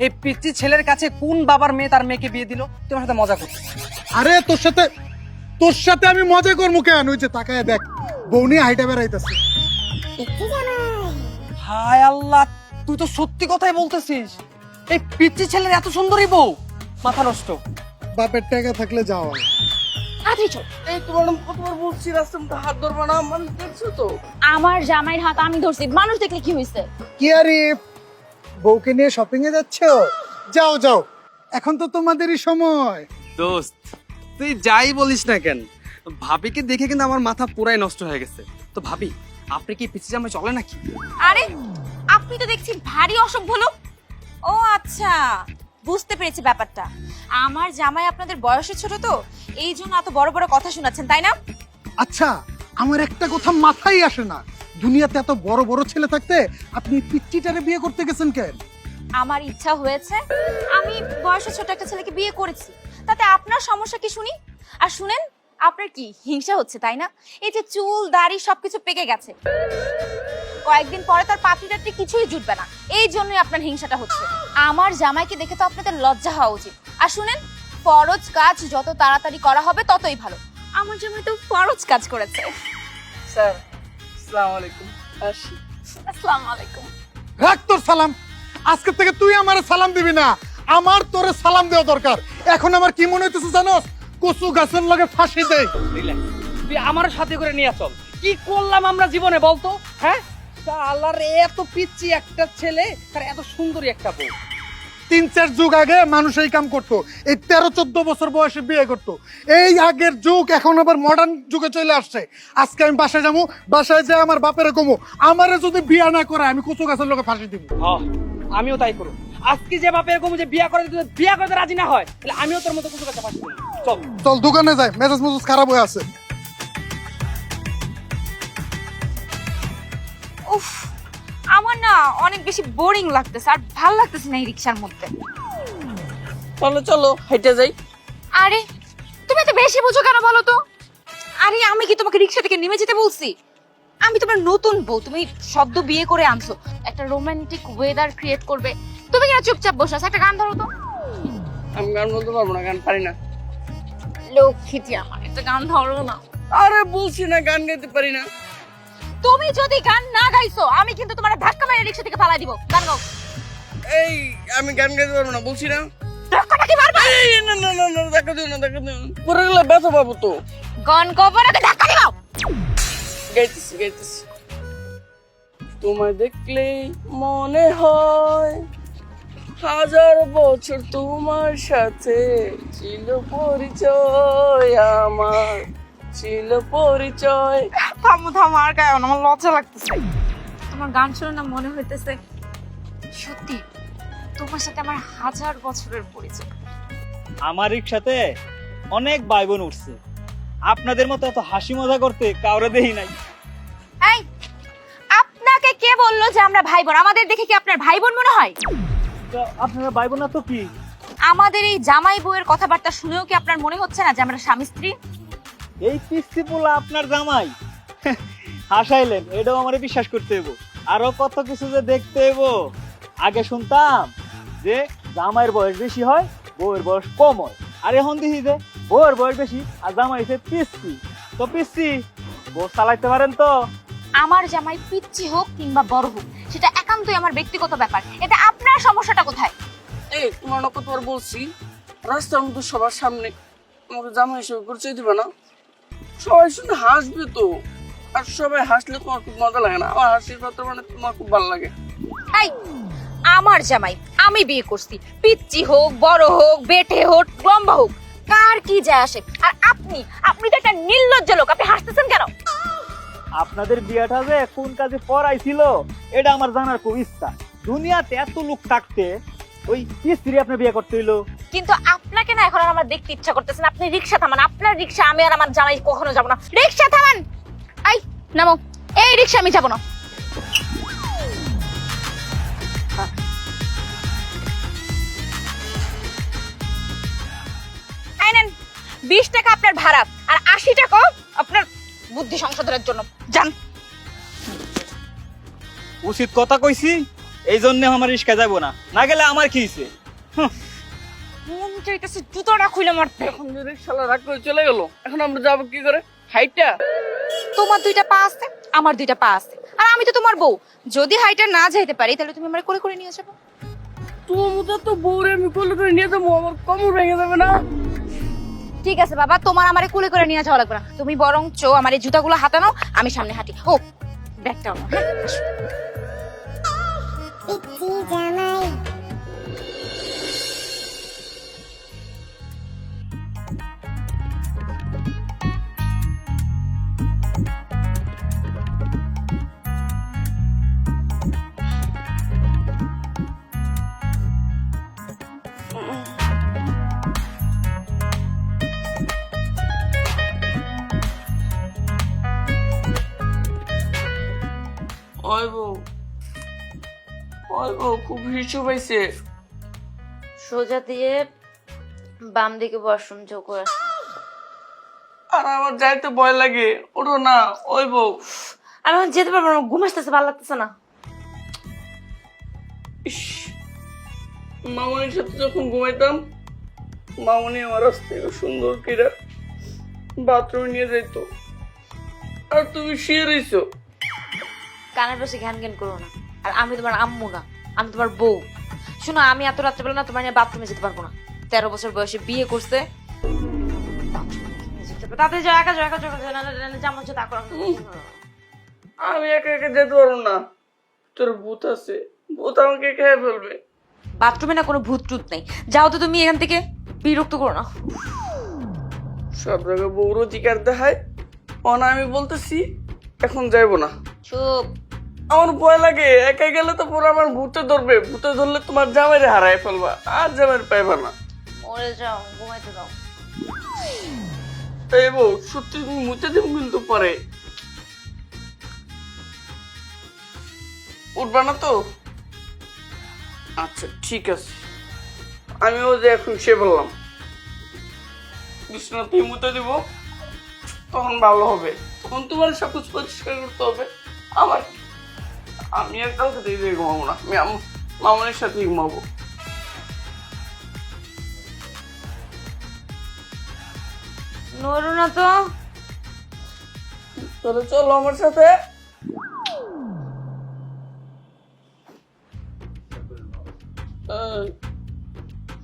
এই পিচ্চি ছেলের কাছে কোন বাবার মেয়ে তার মেয়েকে বিয়ে দিল? তোমার সাথে মজা করতে? আরে তোর সাথে আমি মজা করবো কেন? ওই যে তাকায় দেখ, বউ নিয়ে হাইটা বেড়াইতেছে। হায় আল্লাহ, তুই তো সত্যি কথাই বলতেছিস। এই পিচ্চি ছেলের এত সুন্দরী বউ? মাথা নষ্ট। বাপের টাকা থাকলে যাওয়া। আদ্রি চল। এই তো ম্যাডাম কতবার বলছি রাস্তার মধ্যে হাত ধরবা না, মানুষ দেখছো তো। আমার জামাইয়ের হাত আমি ধরছি, মানুষ দেখলে কি হয়েছে? কি আরে বউকে নিয়ে শপিং এ যাচ্ছো? যাও যাও, এখন তো তোমাদেরই সময়। দোস্ত, তুই যাই বলিস না কেন, ভাবিকে দেখে কিন্তু আমার মাথা পুরাই নষ্ট হয়ে গেছে। তো ভাবি, আপনি কি পিচ্চি জামাই চলে নাকি? আরে আপনি তো দেখছি ভারী অসভ্য লোক। ও আচ্ছা, বুঝতে পেরেছি ব্যাপারটা। আমার জামাই আপনাদের বয়সে ছোট তো, এই জন্য এত বড় বড় কথা শোনাচ্ছেন, তাই না? আচ্ছা, আমার একটা কথা মাথায় আসে না, দুনিয়াতে এত বড় বড় ছেলে থাকতে আপনি পিচ্চিটারে বিয়ে করতে গেছেন কেন? আমার ইচ্ছা হয়েছে, আমি বয়সে ছোট একটা ছেলেকে বিয়ে করেছি, তাতে আপনার সমস্যা কি শুনি? আর শুনেন, আপনার কি হিংসা হচ্ছে তাই না? এই যে চুল দাড়ি সবকিছু পেকে গেছে, কয়েকদিন পরে তার পাতি টাতি কিছুই জুটবে না, এই জন্যই আপনার হিংসাটা হচ্ছে। আমার জামাইকে দেখে তো আপনাদের লজ্জা হওয়া উচিত। আর শুনেন, ফরজ কাজ যত তাড়াতাড়ি করা হবে ততই ভালো। আমার জামাই তো ফরজ কাজ করেছে। স্যার, আসসালামু আলাইকুম। আসি। আসসালামু আলাইকুম। রাখ তোর সালাম, আজকে থেকে তুই আমারে সালাম দিবি না, আমার তোরে সালাম দেওয়া দরকার। এখন আমার কি মনে হইতেছে জানোস? কচু গাছের লগে ফাঁসি দেই। তুই আমার সাথে করে নিয়ে চল। কি করলাম আমরা জীবনে বলতো? হ্যাঁ, আল্লাহর এত পিচ্চি একটা ছেলে, তার এত সুন্দরী একটা বউ। 3-4 যুগ আগে মানুষ এই কাম করতো, এই 13-14 বছর বয়সে বিয়ে করতো। এই আগের যুগ এখন আবার মডার্ন যুগে চলে আসছে। আজকে আমি বাসায় যাবো, বাসায় যেয়ে আমার বাপের কমো, আমারে যদি বিয়ে না করে আমি কচু গাছের লগে ফাঁসি দিব। আমিও তাই করব। আজকে যে বাপের এরকম যে বিয়ে করতে রাজি না হয়, তাহলে আমিও তোর মতো কিছু কাছে ফাঁসি দেব। চল চল দোকানে যাই, মেজাজ মেজাজ খারাপ হয়ে আছে। উফ, আমার না অনেক বেশি বোরিং লাগতেছে, আর ভাল লাগতেছে না এই রিকশার মধ্যে। চলো চলো, হেঁটে যাই। আরে তুমি এত বেশি বুঝো কেন বলো তো? আরে আমি কি তোমাকে রিকশা থেকে নেমে যেতে বলছি? আমি তোমার নতুন বউ, তুমি সদ্য বিয়ে করে আনছো, একটা রোমান্টিক ওয়েদার ক্রিয়েট করবে, তুমি কেন চুপচাপ বসে আছো? একটা গান ধরো তো। আমি গান বলতে পারবো না, গান পারি না। লক্ষ্মীটি আমার, একটা গান ধরো না। আরে বলছি না গান গাইতে পারি না। তুমি যদি গান না গাইছো, আমি কিন্তু তোমার ধাক্কা মেরে রিকশা থেকে ফালাই দিব। গান গাও। এই আমি গান গাইতে পারবো না, বলছি না। ধাক্কাটা কি মারবা? এই না না না না, দেখা দিও না, দেখা দিও না, পরে গেলে ব্যথা পাবো তো। গান কভার আগে ধাক্কা দিও। গাইতেছি গাইতেছি। তোমায় দেখলেই মনে হয় 1000 বছর তোমার সাথে ছিল পরিচয়, আমার ছিল পরিচয়। থামো থামো, আর গাও না, আমার লজ্জা লাগতেছে। তোমার গান শুনে না মনে হইতেছে সত্যি তোমার সাথে আমার 1000 বছরের পরিচয়। আমার রিক্সাতে অনেক ভাই বোন উঠছে, আপনাদের মতো এত হাসি মজা করতে কাউরে দেখি নাই। এই, আপনাকে কে বললো যে আমরা ভাই বোন? আমাদের দেখে কি আপনার ভাই বোন মনে হয়? তো আপনারা ভাই বোন না তো কি? আমাদের এই জামাই বউয়ের কথাবার্তা শুনেও কি আপনার মনে হচ্ছে না যে আমরা স্বামী স্ত্রী? এই পিস্তি পোলা আপনার জামাই? হাসাইলেন, এটাও আমারে বিশ্বাস করতে হইব। আরো কত কিছু যে দেখতে হইব। আগে শুনতাম যে জামাইয়ের বয়স বেশি হয়, বউয়ের বয়স কম হয়, আর এখন দেখি যে বউয়ের বয়স বেশি আর জামাই হচ্ছে পিস্তি। তো পিস্তি বউ চালাইতে পারেন তো? আমার জামাই পিচ্চি হোক কিংবা বড় হোক, সেটা একান্তই আমার ব্যক্তিগত ব্যাপার। এটা আপনার সমস্যাটা কোথায়? এই তোমার না কতবার বলছি রাস্তার মধ্যে সবার সামনে আমাকে জামা হিসেবে পরিচয় দিবে না। সবাই শুনে হাসবে তো, আর সবাই হাসলে তোমার খুব মজা লাগে না। আমার হাসির কথা মানে তোমার খুব ভালো লাগে। এই, আমার জামাই আমি বিয়ে করছি, পিচ্চি হোক বড় হোক বেটে হোক লম্বা হোক, কার কি যায় আসে? আর আপনি তো একটা নির্লজ্জ লোক, আপনি হাসতেছেন কেন? আপনাদের বিয়েটা যে কোন কাজে পড়াইছিল এটা আমার জানার খুব ইচ্ছা। দুনিয়াতে এত লোক থাকতে ওই স্ত্রী আপনার বিয়ে করতে হইলো। কিন্তু আপনাকে না এখন আর আমার দেখতে ইচ্ছা করতেছে না। আপনি রিকশা থামান, আপনার রিকশা, আমি আর আমার জামাই কখনো যাব না। রিকশা থামান। এই নামো, এই রিকশা আমি যাব না। 20 টাকা আপনার ভাড়া আর 80 টাকা আপনার বুদ্ধি সংশোধনের জন্য। যান। উচিত কথা কইছি, এই জন্য আমার রিস্কা যাবো না, না গেলে আমার কি হইছে? মন চাইতেছে জুতোটা খুলে মারতে। এখন যদি শালা রাগ করে চলে গেল, এখন আমরা যাবো কি করে? হাইটটা তোমার 2টা পা আছে, আমার 2টা পা আছে, আর আমি তো তোমার বউ। যদি হাইটা না যাইতে পারি তাহলে তুমি আমারে কোলে করে নিয়ে যাবে। তোমার মতো তো বউরে আমি কোলে করে নিয়ে যাবো, আমার কোমর ভেঙে যাবে না? ঠিক আছে বাবা, তোমার আমারে কোলে করে নিয়ে যাওয়া লাগবে না। তুমি বরঞ্চ আমার এই জুতাগুলো হাতানো, আমি সামনে হাঁটি। ও ব্যাগটাও না। ওই বউ, ওই বউ খুব হিসু পাইছে। সোজা দিয়ে বাম দিকে ওয়াশরুম যোগ করে। আর আমার যাইতে ভয় লাগে, ওঠো না। ওই বউ, আমি এখন যেতে পারবো না, ঘুম আসতেছে, ভালো লাগতেছে না। ইস, মামনির সাথে যখন ঘুমাইতাম, মামনি আমার রাস্তায় সুন্দর করে বাথরুমে নিয়ে যাইতো, আর তুমি শুয়ে রইছো। কানের পাশে ঘ্যান ঘ্যান করো না। আর আমি তোমার আম্মু না, আমি তোমার বউ। শোনো, আমি এত রাত্রেবেলা না তোমার নিয়ে বাথরুমে যেতে পারবো না। 13 বছর বয়সে বিয়ে করছে। তাতে যাও, একা যাও, একা যাও, যেমন হচ্ছে তা করো। আমি একা একা যেতে পারবো না, তোর ভূত আছে, ভূত আমাকে খেয়ে ফেলবে। বাথরুমে না কোনো ভূত টুত নেই, যাও তো তুমি এখান থেকে, বিরক্ত করো না। সব জায়গায় বউর অধিকার দেখায়, অনা আমি বলতেছি এখন যাইবো না। চুপ। আমার ভয় লাগে, একা গেলে তো পুরো আমার ভূতে ধরবে, ভূতে ধরলে তোমার জামাইরে হারাই ফেলবা, আর জামাইরে পাইবা না। মরে যাও, ঘুমাইতে দাও। এই বউ, সত্যি তুমি মুতে দেব কিন্তু পরে। উঠবা না তো? আচ্ছা ঠিক আছে, আমিও যে এখন শুয়ে বললাম, বিছানা তুই মুতে দিব, তখন ভালো হবে। তখন তোমার সবকিছু পরিষ্কার করতে হবে। আমার আমি আর কাউকে দিয়ে ঘুমাবো না, আমি মামনের সাথে ঘুমাবো। নড়ো না তো। তাহলে চলো আমার সাথে।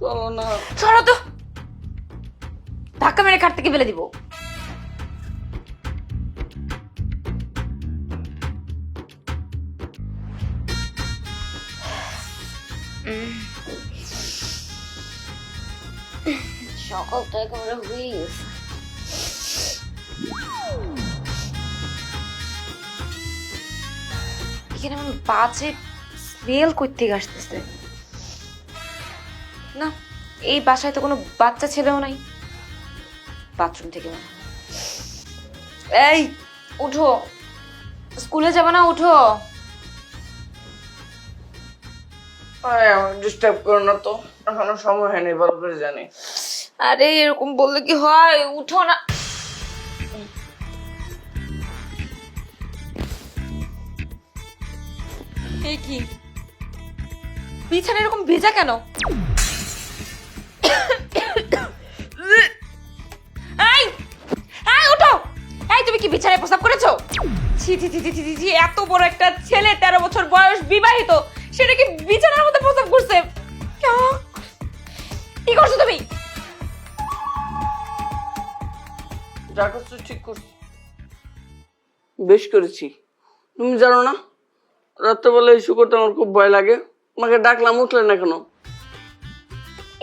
চলো না। সরো তো, ধাক্কা মেরে খাট থেকে ফেলে দিব। সকালটা একেবারে হয়ে গেছে। এখানে আমার বাজে স্মেল কই থেকে আসতেছে। না, এই বাসায় তো কোনো বাচ্চা ছেলেও নাই। বাথরুম থেকে মনে হয়। এই উঠো, স্কুলে যাবে না? উঠো। ডিস্টার্ব করো না তো, এখনো সময় হয়নি, ভালো করে জানি। আরে এরকম বললে কি হয়? উঠো না। এই কি বিছানা এরকম ভেজা কেন? এই এই উঠো। এই তুমি কি বিছানায় প্রস্রাব করেছো? ছি ছি ছি ছি ছি ছি, এত বড় একটা ছেলে, 13 বছর বয়স, বিবাহিত, সেটা কি বিছানার মধ্যে প্রস্রাব করছে? কি করছো তুমি? যা করছো ঠিক করছো, বেশ করেছি। তুমি জানো না, রাত্রেবেলা ইস্যু করতে আমার খুব ভয় লাগে। আমাকে ডাকলাম, উঠলে না কেন?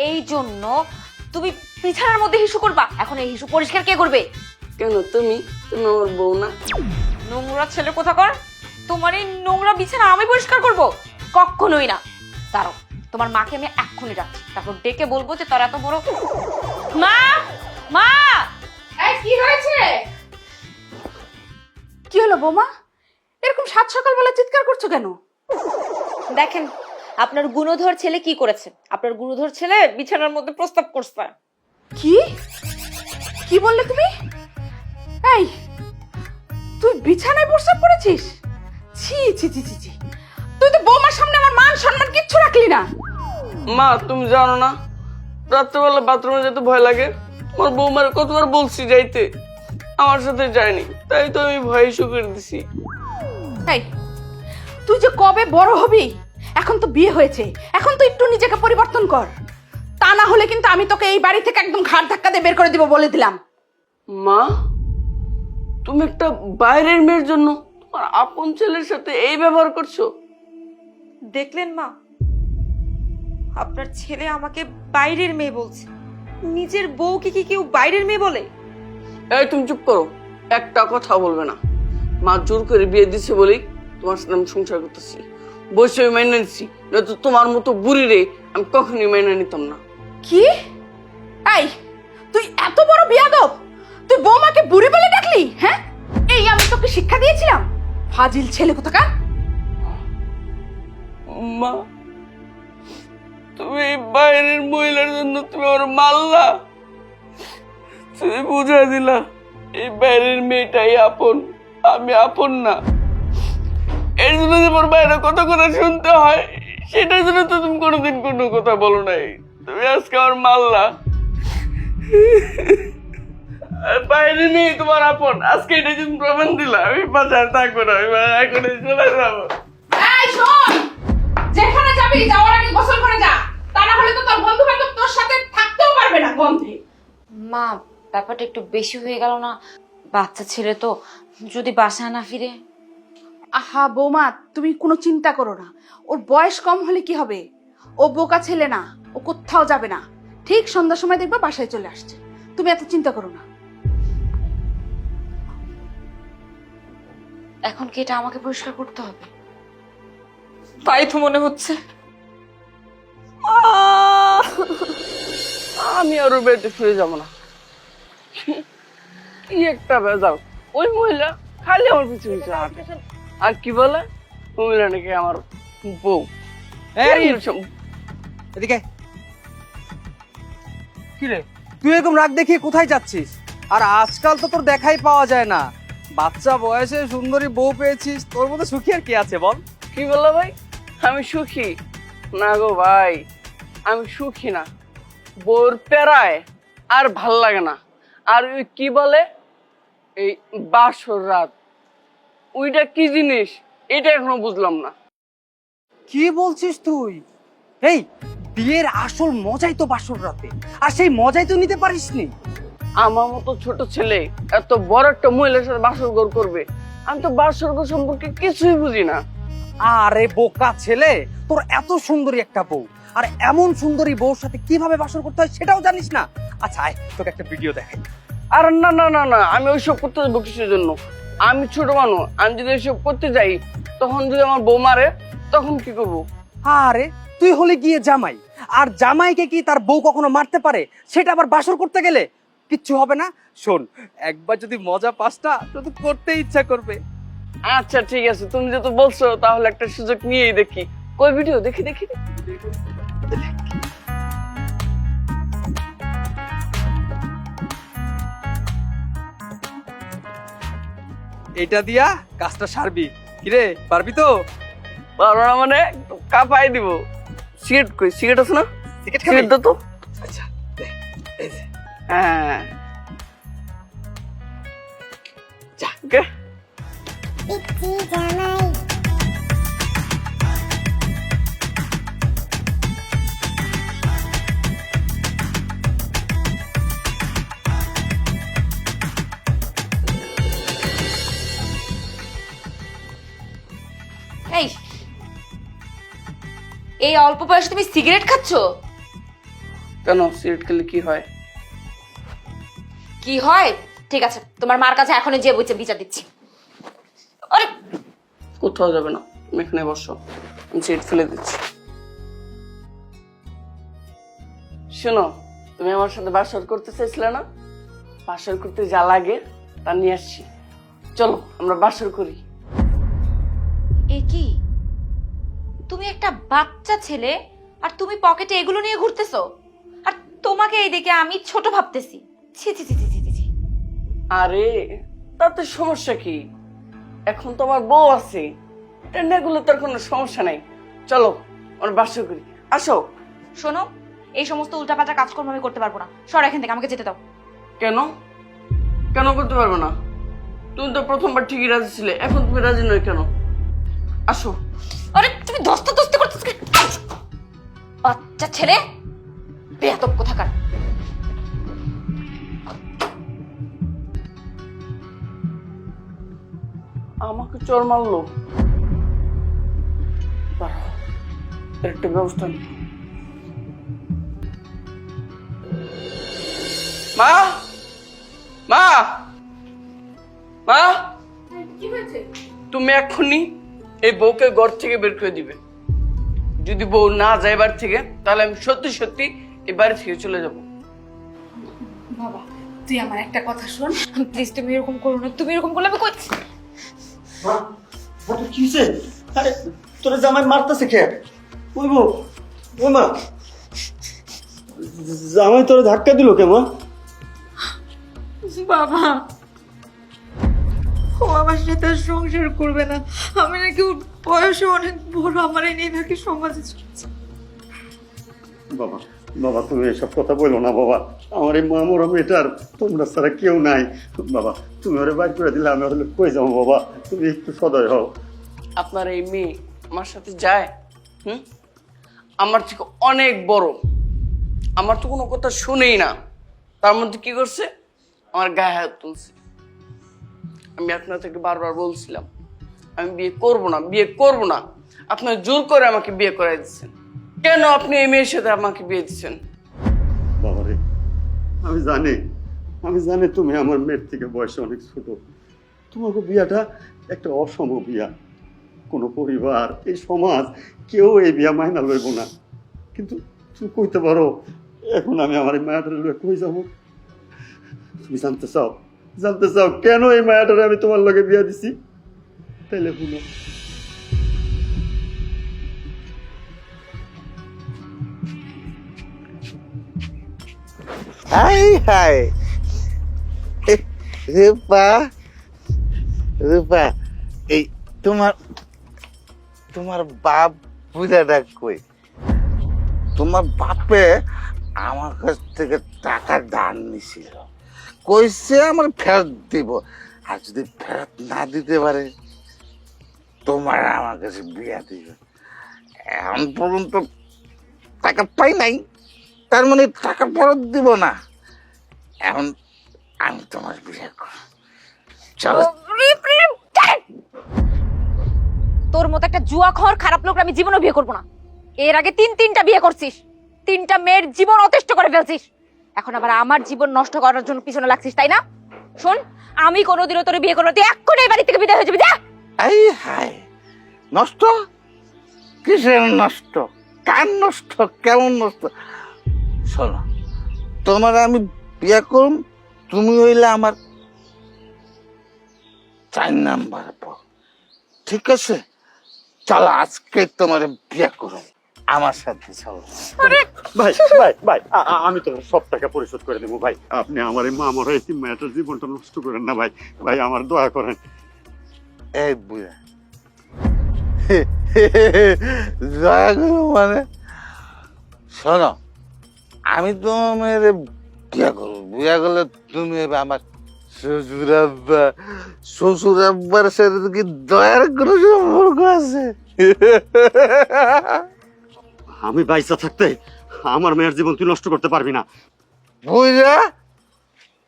এই জন্য তুমি বিছানার মধ্যে হিসু করবা? এখন এই হিসু পরিষ্কার কে করবে? কেন? তুমি তুমি আমার বউ না? নোংরা ছেলে কোথাকার, তোমার এই নোংরা বিছানা আমি পরিষ্কার করব? কখনোই না। দাঁড়াও, তোমার মাকে আমি এক্ষুনি ডাকছি, তারপর ডেকে বলবো যে তোর এত বড়। মা, মা, এই কি হয়েছে? কি হলো বৌমা, এরকম সাত সকালবেলা চিৎকার করছো কেন? দেখেন আপনার গুণধর ছেলে কি করেছে। আপনার গুণধর ছেলে বিছানার মধ্যে প্রস্তাব করছে। কি কি বললে তুমি? এই, তুই বিছানায় প্রস্রাব করেছিস? ছি ছি ছি ছি ছি, তুই তো বৌমার সামনে আমার মান সম্মান কিচ্ছু রাখলি না। মা তুমি জানো না রাত্রেবেলা বাথরুমে যেতে ভয় লাগে? আমার বৌমার কতবার বলছি যাইতে, আমার সাথে যায়নি, তাই তো আমি ভয়ে শুকিয়ে দিছি। এই, তুই যে কবে বড় হবি? এখন তো বিয়ে হয়েছে, এখন তো একটু নিজেকে পরিবর্তন কর, তা না হলে কিন্তু আমি তোকে এই বাড়ি থেকে একদম ঘাড় ধাক্কা দিয়ে বের করে দিব বলে দিলাম। মা তুমি একটা বাইরের মেয়ের জন্য তোমার আপন ছেলের সাথে এই ব্যবহার করছো? দেখলেন মা, আপনার ছেলে আমাকে বাইরের মেয়ে বলছে। নিজের বউকে কি কেউ বাইরের মেয়ে বলে? এই তুমি চুপ করো, একটা কথা বলবে না। মা জোর করে বিয়ে দিছে বলেই তোমার সাথে আমি সংসার করতেছি, বসে মেনে নিচ্ছি, নয়তো তোমার মতো বুড়ি রে আমি কখনই মেনে নিতাম না। কি? এই, তুই এত বড় বিয়াদব, তুই বৌমাকে বুড়ি বলে ডাকলি? হ্যাঁ, এই আমি তোকে শিক্ষা দিয়েছিলাম? ফাজিল ছেলে কোথাকার। মা তুমি এই বাইরের মহিলার জন্য তুমি ওর মারলা, তুমি বুঝা দিলা এই বাইরের মেয়েটাই আপন, আমি আপন না। এর জন্য তোমার বাইরে কত কথা শুনতে হয়, সেটার জন্য তো তুমি কোনোদিন কোনো কথা বলো নাই। তুমি আজকে আমার মারলা, আর বাইরে মেয়ে তোমার আপন, আজকে এটা তুমি প্রমাণ দিলা। আমি বাসায় থাকবো না, আমি এখন চলে যাবো। এই শোন, যেখানে যাবি যাওয়ার আগে গোসল করে যা, তা না হলে তো তোর বন্ধু বান্ধব তোর সাথে থাকতেও পারবে না গন্ধে। মা ব্যাপারটা একটু বেশি হয়ে গেল না? বাচ্চা ছেলে তো, যদি বাসায় না ফিরে। আহা বৌমা, তুমি কোনো চিন্তা করো না, ওর বয়স কম হলে কি হবে? ও বোকা ছেলে না, ও কোথাও যাবে না, ঠিক সন্ধ্যার সময় দেখবা বাসায় চলে আসছে। তুমি এত চিন্তা করো না। এখন কি এটা আমাকে পরিষ্কার করতে হবে? তাই তো মনে হচ্ছে। আমি আর ওর বাড়িতে ফিরে যাবো না। কি একটা ভেজাল, ওই মহিলা খালি আমার পিছু পিছু হাঁটে, আর কি বলে মহিলা নাকি আমার বউ। এদিকে কি রে, তুই এরকম রাগ দেখিয়ে কোথায় যাচ্ছিস? আর আজকাল তো তোর দেখাই পাওয়া যায় না, বাচ্চা বয়সে সুন্দরী বউ পেয়েছিস, তোর মধ্যে সুখী আর কি আছে বল? কি বলো ভাই, আমি সুখী না গো ভাই, আমি সুখী না, বউর পেরায় আর ভাল লাগে না। আর ওই কি বলে এই বাসর রাত, ওইটা কি জিনিস এটা এখনো বুঝলাম না। কি বলছিস তুই? এই বিয়ের আসল মজাই তো বাসর রাতে, আর সেই মজাই তো নিতে পারিসনি। আমার মতো ছোট ছেলে এত বড় একটা মহিলার সাথে বাসর ঘর করবে? আমি তো বাসর ঘর সম্পর্কে কিছুই বুঝি না। আরে বোকা ছেলে, তোর এত সুন্দরী একটা বউ, আর এমন সুন্দরী বউর সাথে কিভাবে বাসর করতে হয় সেটাও জানিস না? আচ্ছা আয় তোকে একটা ভিডিও দেখাই। আর না না না না, আমি ওইসব করতে যাবো কিসের জন্য? আমি ছোট মানুষ, আমি যদি ওইসব করতে যাই তখন যদি আমার বউ মারে তখন কি করবো? আরে তুই হলে গিয়ে জামাই, আর জামাইকে কি তার বউ কখনো মারতে পারে? সেটা আবার বাসর করতে গেলে কিচ্ছু হবে না। শোন, একবার যদি মজা পাস না তো তো করতে ইচ্ছা করবে। আচ্ছা ঠিক আছে, তুমি যেহেতু বলছো তাহলে একটা সুযোগ নিয়েই দেখি। কই ভিডিও দেখি দেখি এটা দিয়া কাজটা সারবি। কিরে পারবি তো? পারো না মানে কাঁপাই দিব। সিগারেট কই, সিগারেট আছে না? সিগারেট দাও তো। আচ্ছা দে, এই যে। হ্যাঁ যা কে এই, এই অল্প বয়সে তুমি সিগারেট খাচ্ছ? কেন, সিগারেট খেলে কি হয়? কি হয়? ঠিক আছে, তোমার মার কাছে এখনই যে বুঝে বিচার দিচ্ছি। আরে কোথাও যাবে না, তুমি এখানে বসো, আমি সিগারেট ফেলে দিচ্ছি। শোনো, তুমি আমার সাথে বাসর করতে চাইছিলে না? বাসর করতে যা লাগে তা নিয়ে আসছি, চলো আমরা বাসর করি। এ কি, তুমি একটা বাচ্চা ছেলে আর তুমি পকেটে এগুলো নিয়ে ঘুরতেছো, আর তোমাকে এই দেখে আমি ছোট ভাবতেছি। ছি ছি ছি ছি ছি ছি। আরে তাতে সমস্যা কি? এখন তো আমার বউ আছে, এগুলো তোর কোনো সমস্যা নাই। চলো আমরা বাসা করি, আসো। শোনো, এই সমস্ত উল্টাপাল্টা কাজকর্ম আমি করতে পারবো না। সর এখান থেকে, আমাকে যেতে দাও। কেন কেন করতে পারবে না? তুমি তো প্রথমবার ঠিকই রাজি ছিলে, এখন তুমি রাজি নয় কেন? আসো। আরে তুমি দস্তা দস্তি করতেছ কেন? বাচ্চা ছেলে, বেয়াদব কোথাকার। আমাকে চোর মারলো, দাঁড়াও, এর একটা ব্যবস্থা নেই। মা মা মা, কি হয়েছে? তুমি এক্ষুনি এই বউকে ঘর থেকে বের করে দিবে। যদি বউ না যায় বাড়ি থেকে, তাহলে আমি সত্যি সত্যি এই বাড়ি থেকে চলে যাব। বাবা, তুই আমার একটা কথা শোন। প্লিজ তুমি এরকম করো না। তুমি এরকম করলে আমি করছি। মা তোর কি হয়েছে? আরে তোর জামাই মারতেছে কে? ওই বউ, ওই মা, জামাই তোর ধাক্কা দিল কে মা? বাবা, ও আমার সাথে আর সংসার করবে না। আমি নাকি ওর বয়সে অনেক বড়, আমার এই নিয়ে নাকি সমাজে চলছে। বাবা বাবা, তুমি এসব কথা বলো না বাবা। আমার এই মা মরা মেয়েটার তোমরা ছাড়া কেউ নাই বাবা। তুমি ওরে বাইর করে দিলে আমি হলে কই যাবো বাবা? তুমি একটু সদয় হও। আপনার এই মেয়ে আমার সাথে যায়, আমার থেকে অনেক বড়, আমার তো কোনো কথা শুনেই না। তার মধ্যে কি করছে? আমার গায়ে হাত তুলছে। আমি আপনার থেকে বারবার বলছিলাম আমি বিয়ে করব না, বিয়ে করব না। আপনার জোর করে আমাকে বিয়ে করাই দিচ্ছেন। কেন আপনি এই মেয়ের সাথে আমাকে বিয়ে দিচ্ছেন? বাবা রে, আমি জানি তুমি আমার মেয়ের থেকে বয়সে অনেক ছোট। তোমাকে বিয়াটা একটা অসম বিয়া। কোনো পরিবার, এই সমাজ, কেউ এই বিয়া মাইনা লইব না। কিন্তু তুমি কইতে পারো এখন আমি আমার এই মায়াটারে লইয়া কই যাবো? তুমি জানতে চাও কেন এই মায়াটারে আমি তোমার লগে বিয়া দিছি? তাইলে শুনো। হাই হাই রূপা, রূপা, এই তোমার তোমার বাপ বুঝাটা কই? তোমার বাপে আমার কাছ থেকে টাকা ধার নিছিল, কইছে আমার ফেরত দিব। আর যদি ফেরত না দিতে পারে তোমার আমার কাছে বিয়া দিবে। এখন পর্যন্ত টাকা পাই নাই, তার মানে টাকা ফেরত দিব না। এখন আমি তোমার বিয়ে করব, চলো। তোর মতো একটা জুয়াখোর খারাপ লোক আমি জীবনও বিয়ে করবো না। এর আগে তিনটা বিয়ে করছিস, 3টা মেয়ের জীবন অতিষ্ঠ করে ফেলছিস। এখন আবার আমার জীবন নষ্ট করার জন্য পিছনে লাগছিস, তাই না? শোন, আমি কোনোদিনও তোর বিয়ে করবো না। তুই এক্ষুনি এই বাড়ি থেকে বিদায় হয়ে যাবি, যা। এই হাই, নষ্ট? কিসের নষ্ট? কার নষ্ট? কেমন নষ্ট? শোনো, তোমার আমি বিয়ে করুম, তুমি হইলে আমার 4 নাম্বার বউ, ঠিক আছে? চলো আজকে তোমার বিয়ে করুম, আমার সাথে চলো। ভাই ভাই ভাই, আমি তো সব টাকা পরিশোধ করে দেবো ভাই। আপনি আমার এই মা মরা এই মেয়েটার জীবনটা নষ্ট করেন না ভাই। ভাই আমার দয়া করেন। এই বুড়া দয়া করো মানে? শোনো, আমি তোমার মেয়ের বিয়ে করবো, বিয়ে করলে তুমি হবে আমার শ্বশুর আব্বা। শ্বশুর আব্বার সাথে কি দয়ার কোনো সম্পর্ক আছে? আমি বাইসা থাকতে আমার মেয়ের জীবন তুই নষ্ট করতে পারবি না। বুঝা,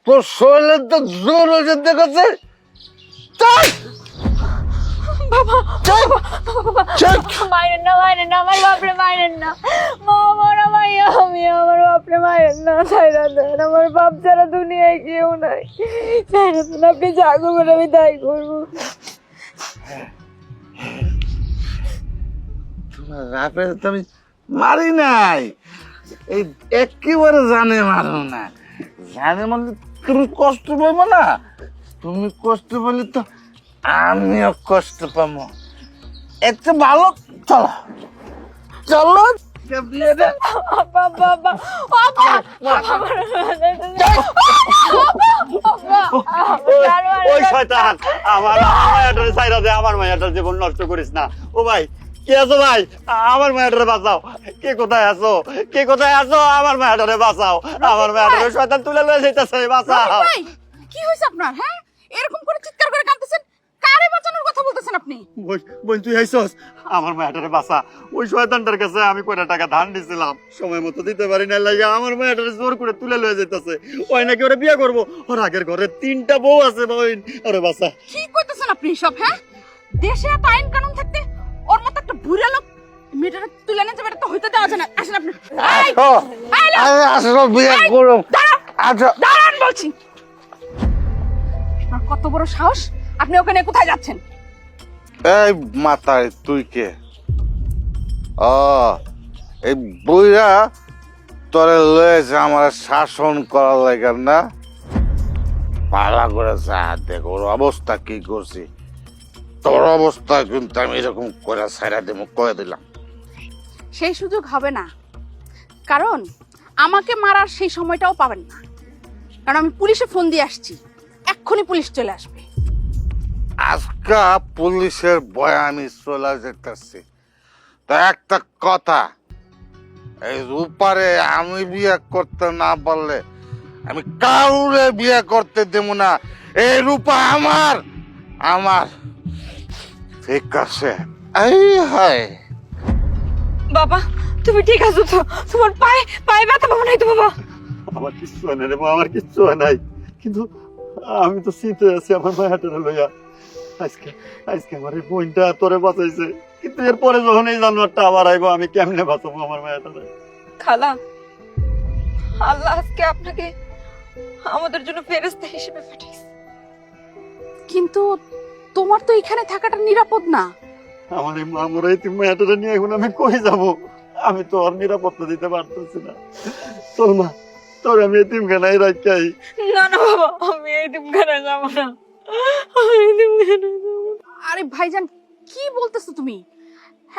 তোর শরীরের তো জোর হয়েছে দেখেছে। মাইরেন না, মাইরেন না, আমার বাপরে মাইরেন না। মা মরা মাইয়া আমি, আমার বাপরে মাইরেন না। ছাইরা দেন, আমার বাপ ছাড়া দুনিয়ায় কেউ নাই। ছাইরা দেন, আপনি যা করবেন আমি তাই করবো। তোমার বাপের তো আমি মারি নাই, এই একেবারে জানে মারো না। জানে মানে তুমি কষ্ট পাবো না, তুমি কষ্ট পেলে তো আমিও কষ্ট পাবো। এত ভালো, চলো চলো আজকে বিয়েটা ওই শয়তান আমার মায়াটারে ছাইরা দে, আমার মায়াটার জীবন নষ্ট করিস না। ও ভাই কে আছো ভাই? আমার মায়াটারে বাঁচাও। কে কোথায় আছো? কে কোথায় আছো? আমার মায়াটারে বাঁচাও। আমার মায়াটারে শয়তান তুলে লয়ে যাইতাছে, বাঁচাও। ভাই কি হয়েছে আপনার? হ্যাঁ, এরকম করে চিৎকার করে কাঁদতেছেন, কারে বাঁচানোর কথা বলতেছেন আপনি? বোন তুই আইছস, আমার মায়াটারে বাঁচা। ওই শয়তানটার কাছে আমি কয়টা টাকা ধান দিছিলাম, সময় মতো দিতে পারি না লাগে আমার মায়াটারে জোর করে তুলে লয়ে যাইতাছে। ওই নাকি ওরে বিয়ে করবো, ওর আগের ঘরে 3টা বউ আছে। বোন ওরে বাঁচা। কি কইতেছেন আপনি সব? হ্যাঁ, দেশে এত আইন কানুন থাকতে ওর মতো একটা বুড়া লোক মেয়েটারে তুলে নিয়ে যাবে, এটা তো হইতে দেওয়া যায় না। আসেন আপনি। এই, আমি আসলে বিয়ে করব। আচ্ছা দাঁড়ান বলছি। আর কত বড় সাহস, আপনি ওখানে কোথায় যাচ্ছেন? এই মাথায় তুই কে? ও এই বুইরা তোরে লয়েছে আমার শাসন করার লাগে না? পালা করে যা দেখ ওর অবস্থা কি করছি। তোর অবস্থা কিন্তু আমি এরকম করে ছাইরা দেবো, কয়ে দিলাম। সেই সুযোগ হবে না, কারণ আমাকে মারার সেই সময়টাও পাবেন না, কারণ আমি পুলিশে ফোন দিয়ে আসছি, এক্ষুনি পুলিশ চলে আসবে। আজকা পুলিশের ভয়ে আমি চলে যেতেছি। তা একটা কথা, এই রূপারে আমি বিয়ে করতে না পারলে আমি কাউরে বিয়ে করতে দেব না। এই রূপা আমার, আমার। ঠিক আছে? এই হয় বাবা তুমি ঠিক আছো তো? তোমার পায়ে পায়ে ব্যথা পাবো নাই তো বাবা? আমার কিচ্ছু হয় না রে মা, আমার কিচ্ছু হয় নাই, কিন্তু আমি তো চিন্তা আছি আমার মায়াটারে লইয়া। আজকে আজকে আমার এই বোনটা তোরে বাঁচাইছে, কিন্তু এরপরে যখন এই জানোয়ারটা আবার আইবো আমি কেমনে বাঁচাবো আমার মায়াটারে? খালা, আল্লাহ আজকে আপনাকে আমাদের জন্য ফেরেশতা হিসেবে পাঠিয়েছে। কিন্তু তোমার তো এখানে থাকাটা নিরাপদ না। আমার এই মামুর এই মায়াটারে নিয়ে এখন আমি কই যাব? আমি তো আর নিরাপত্তা দিতে পারতেছি না। চল মা, তোর আমি এতিমখানায় রাখাই। না না বাবা, আমি এতিমখানায় যাবো না, আমি এতিমখানায় যাবো না। আরে ভাইজান, কি বলতেছো তুমি?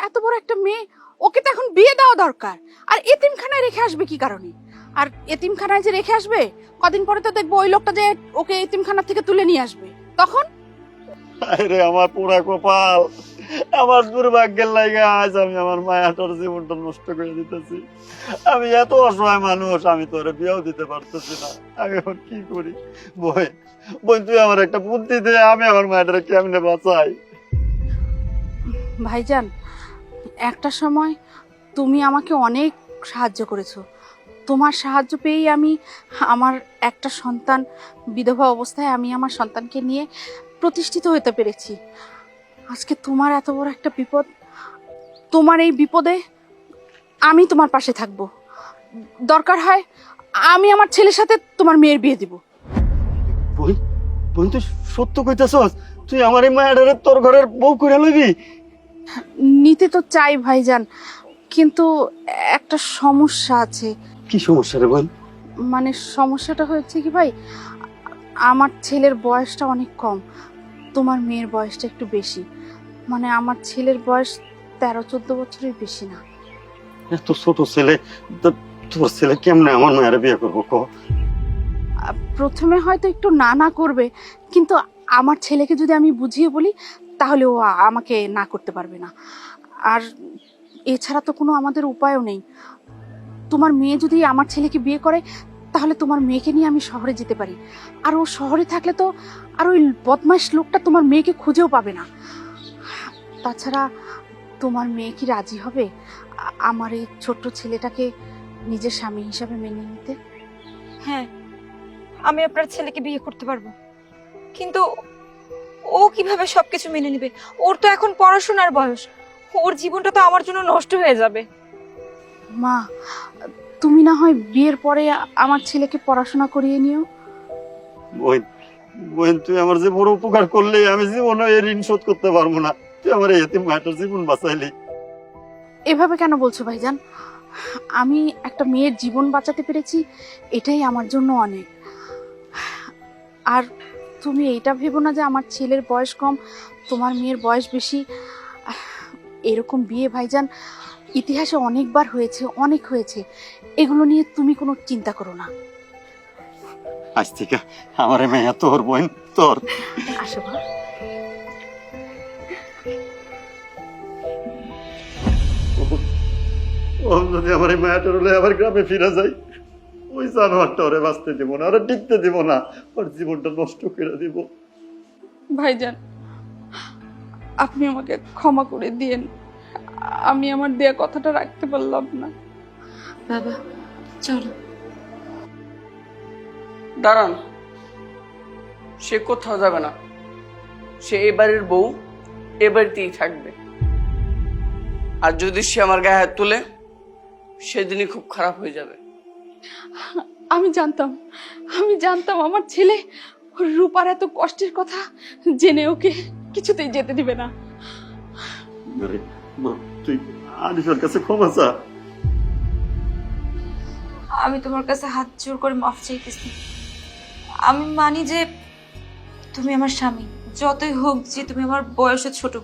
এত বড় একটা মেয়ে, ওকে তো এখন বিয়ে দেওয়া দরকার। আর এতিমখানায় রেখে আসবে কি কারণে? আর এতিমখানায় যে রেখে আসবে, কদিন পরে তো দেখবো ওই লোকটা যে ওকে এতিমখানা থেকে তুলে নিয়ে আসবে, তখন? আরে আমার পুরা কপাল, আমার দুর্ভাগ্যের লাগে আজ আমি আমার মায়াটার জীবনটা নষ্ট করে দিতেছি। আমি এত অসহায় মানুষ, আমি তোর বিয়েও দিতে পারতেছি না। আমি এখন কি করি? বোন বোন তুই আমার একটা বুদ্ধি দে, আমি আমার মায়াটারে কেমনে বাঁচাই? ভাইজান, একটা সময় তুমি আমাকে অনেক সাহায্য করেছো। তোমার সাহায্য পেয়েই আমি আমার একটা সন্তান বিধবা অবস্থায় আমি আমার সন্তানকে নিয়ে প্রতিষ্ঠিত হতে পেরেছি। আজকে তোমার এত বড় একটা বিপদ, তোমার এই বিপদে আমি তোমার পাশে থাকবো। দরকার হয় আমি আমার ছেলের সাথে তোমার মেয়ের বিয়ে দিব। বোন বোন তুই সত্য কইতাছস? তুই আমার এই মায়াটারে তোর ঘরের বউ করে লইবি? নিতে তো চাই ভাইজান, কিন্তু একটা সমস্যা আছে। কি সমস্যা রে বোন? মানে সমস্যাটা হয়েছে কি ভাই, আমার ছেলের বয়সটা অনেক কম, তোমার মেয়ের বয়সটা একটু বেশি। মানে আমার ছেলের বয়স 13-14 বছরের বেশি না। এত ছোট ছেলে, তোর ছেলে কেমনে আমার মায়ের বিয়ে করবো ক? প্রথমে হয়তো একটু না না করবে, কিন্তু আমার ছেলেকে যদি আমি বুঝিয়ে বলি তাহলে ও আমাকে না করতে পারবে না। আর এছাড়া তো কোনো আমাদের উপায়ও নেই। তোমার মেয়ে যদি আমার ছেলেকে বিয়ে করে তাহলে তোমার মেয়েকে নিয়ে আমি শহরে যেতে পারি, আর ও শহরে থাকলে তো আর ওই বদমাইশ লোকটা তোমার মেয়েকে খুঁজেও পাবে না। তাছাড়া তোমার মেয়ে কি রাজি হবে আমার এই ছোট্ট ছেলেটাকে নিজের স্বামী হিসাবে মেনে নিতে? হ্যাঁ, আমি আপনার ছেলেকে বিয়ে করতে পারবো, কিন্তু ও কিভাবে সবকিছু মেনে নেবে? ওর তো এখন পড়াশোনার বয়স, ওর জীবনটা তো আমার জন্য নষ্ট হয়ে যাবে। মা, তুমি না হয় বিয়ের পরে আমার ছেলেকে পড়াশোনা করিয়ে নিও। বোন বোন তুই আমার যে বড় উপকার করলে, আমি জীবনে এই ঋণ শোধ করতে পারবো না। তুই আমার এই এতিম মায়ের জীবন বাঁচাইলি। এভাবে কেন বলছো ভাইজান? আমি একটা মেয়ের জীবন বাঁচাতে পেরেছি, এটাই আমার জন্য অনেক। আর তুমি এইটা ভেবো না যে আমার ছেলের বয়স কম, তোমার মেয়ের বয়স বেশি। এরকম বিয়ে ভাইজান ইতিহাসে অনেকবার হয়েছে, অনেক হয়েছে, এগুলো নিয়ে তুমি কোনো চিন্তা করো না। আজ থেকে আমার মেয়া তোর বোন তোর। আসো মা। ও যদি আমার এই মায়াটার হলে আবার গ্রামে ফিরে যাই, ওই জানোয়ারটা ওরে বাঁচতে দিব না, ওরা টিকতে দিব না, ওর জীবনটা নষ্ট করে দিব। ভাইজান, আপনি আমাকে ক্ষমা করে দিয়েন, আমি আমার দেয়া কথাটা রাখতে পারলাম না। বাবা চলো। দাঁড়ান, সে কোথাও যাবে না, সে এ বাড়ির বউ, এ বাড়িতেই থাকবে। আর যদি সে আমার গায়ে হাত তুলে, সেদিনই খুব খারাপ হয়ে যাবে। আমি জানতাম আমার ছেলে রূপার এত কষ্টের কথা জেনে ওকে কিছুতেই যেতে দিবে না। আরে মা, তুই আরিফের কাছে ক্ষমা চা। আমি তোমার কাছে হাত জোর করে মাফ চাইতেছি। আমি মানি যে তুমি আমার স্বামী, যতই হোক যে তুমি আমার বয়সে ছোট,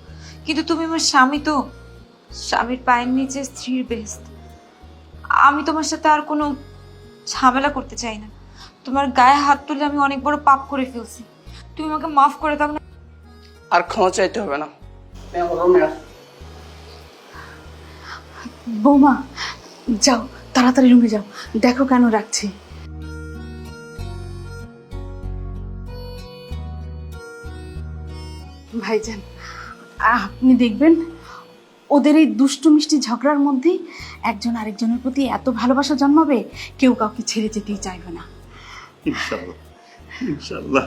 কিন্তু তুমি আমার স্বামী। তো স্বামীর পায়ের নিচে স্ত্রীর বেহেশত। আমি তোমার সাথে আর কোনো ঝামেলা করতে চাই না। তোমার গায়ে হাত তুলে আমি অনেক বড় পাপ করে ফেলছি, তুমি আমাকে মাফ করে দাও না। আর ক্ষমা চাইতে হবে না। রোমেয়া, বৌমা যাও, তাড়াতাড়ি রুমে যাও, দেখো কেন রাখছি। ভাইজান, আপনি দেখবেন ওদের এই দুষ্টু মিষ্টি ঝগড়ার মধ্যেই একজন আরেকজনের প্রতি এত ভালোবাসা জন্মাবে, কেউ কাউকে ছেড়ে যেতেই চাইবে না। ইনশাআল্লাহ, ইনশাআল্লাহ।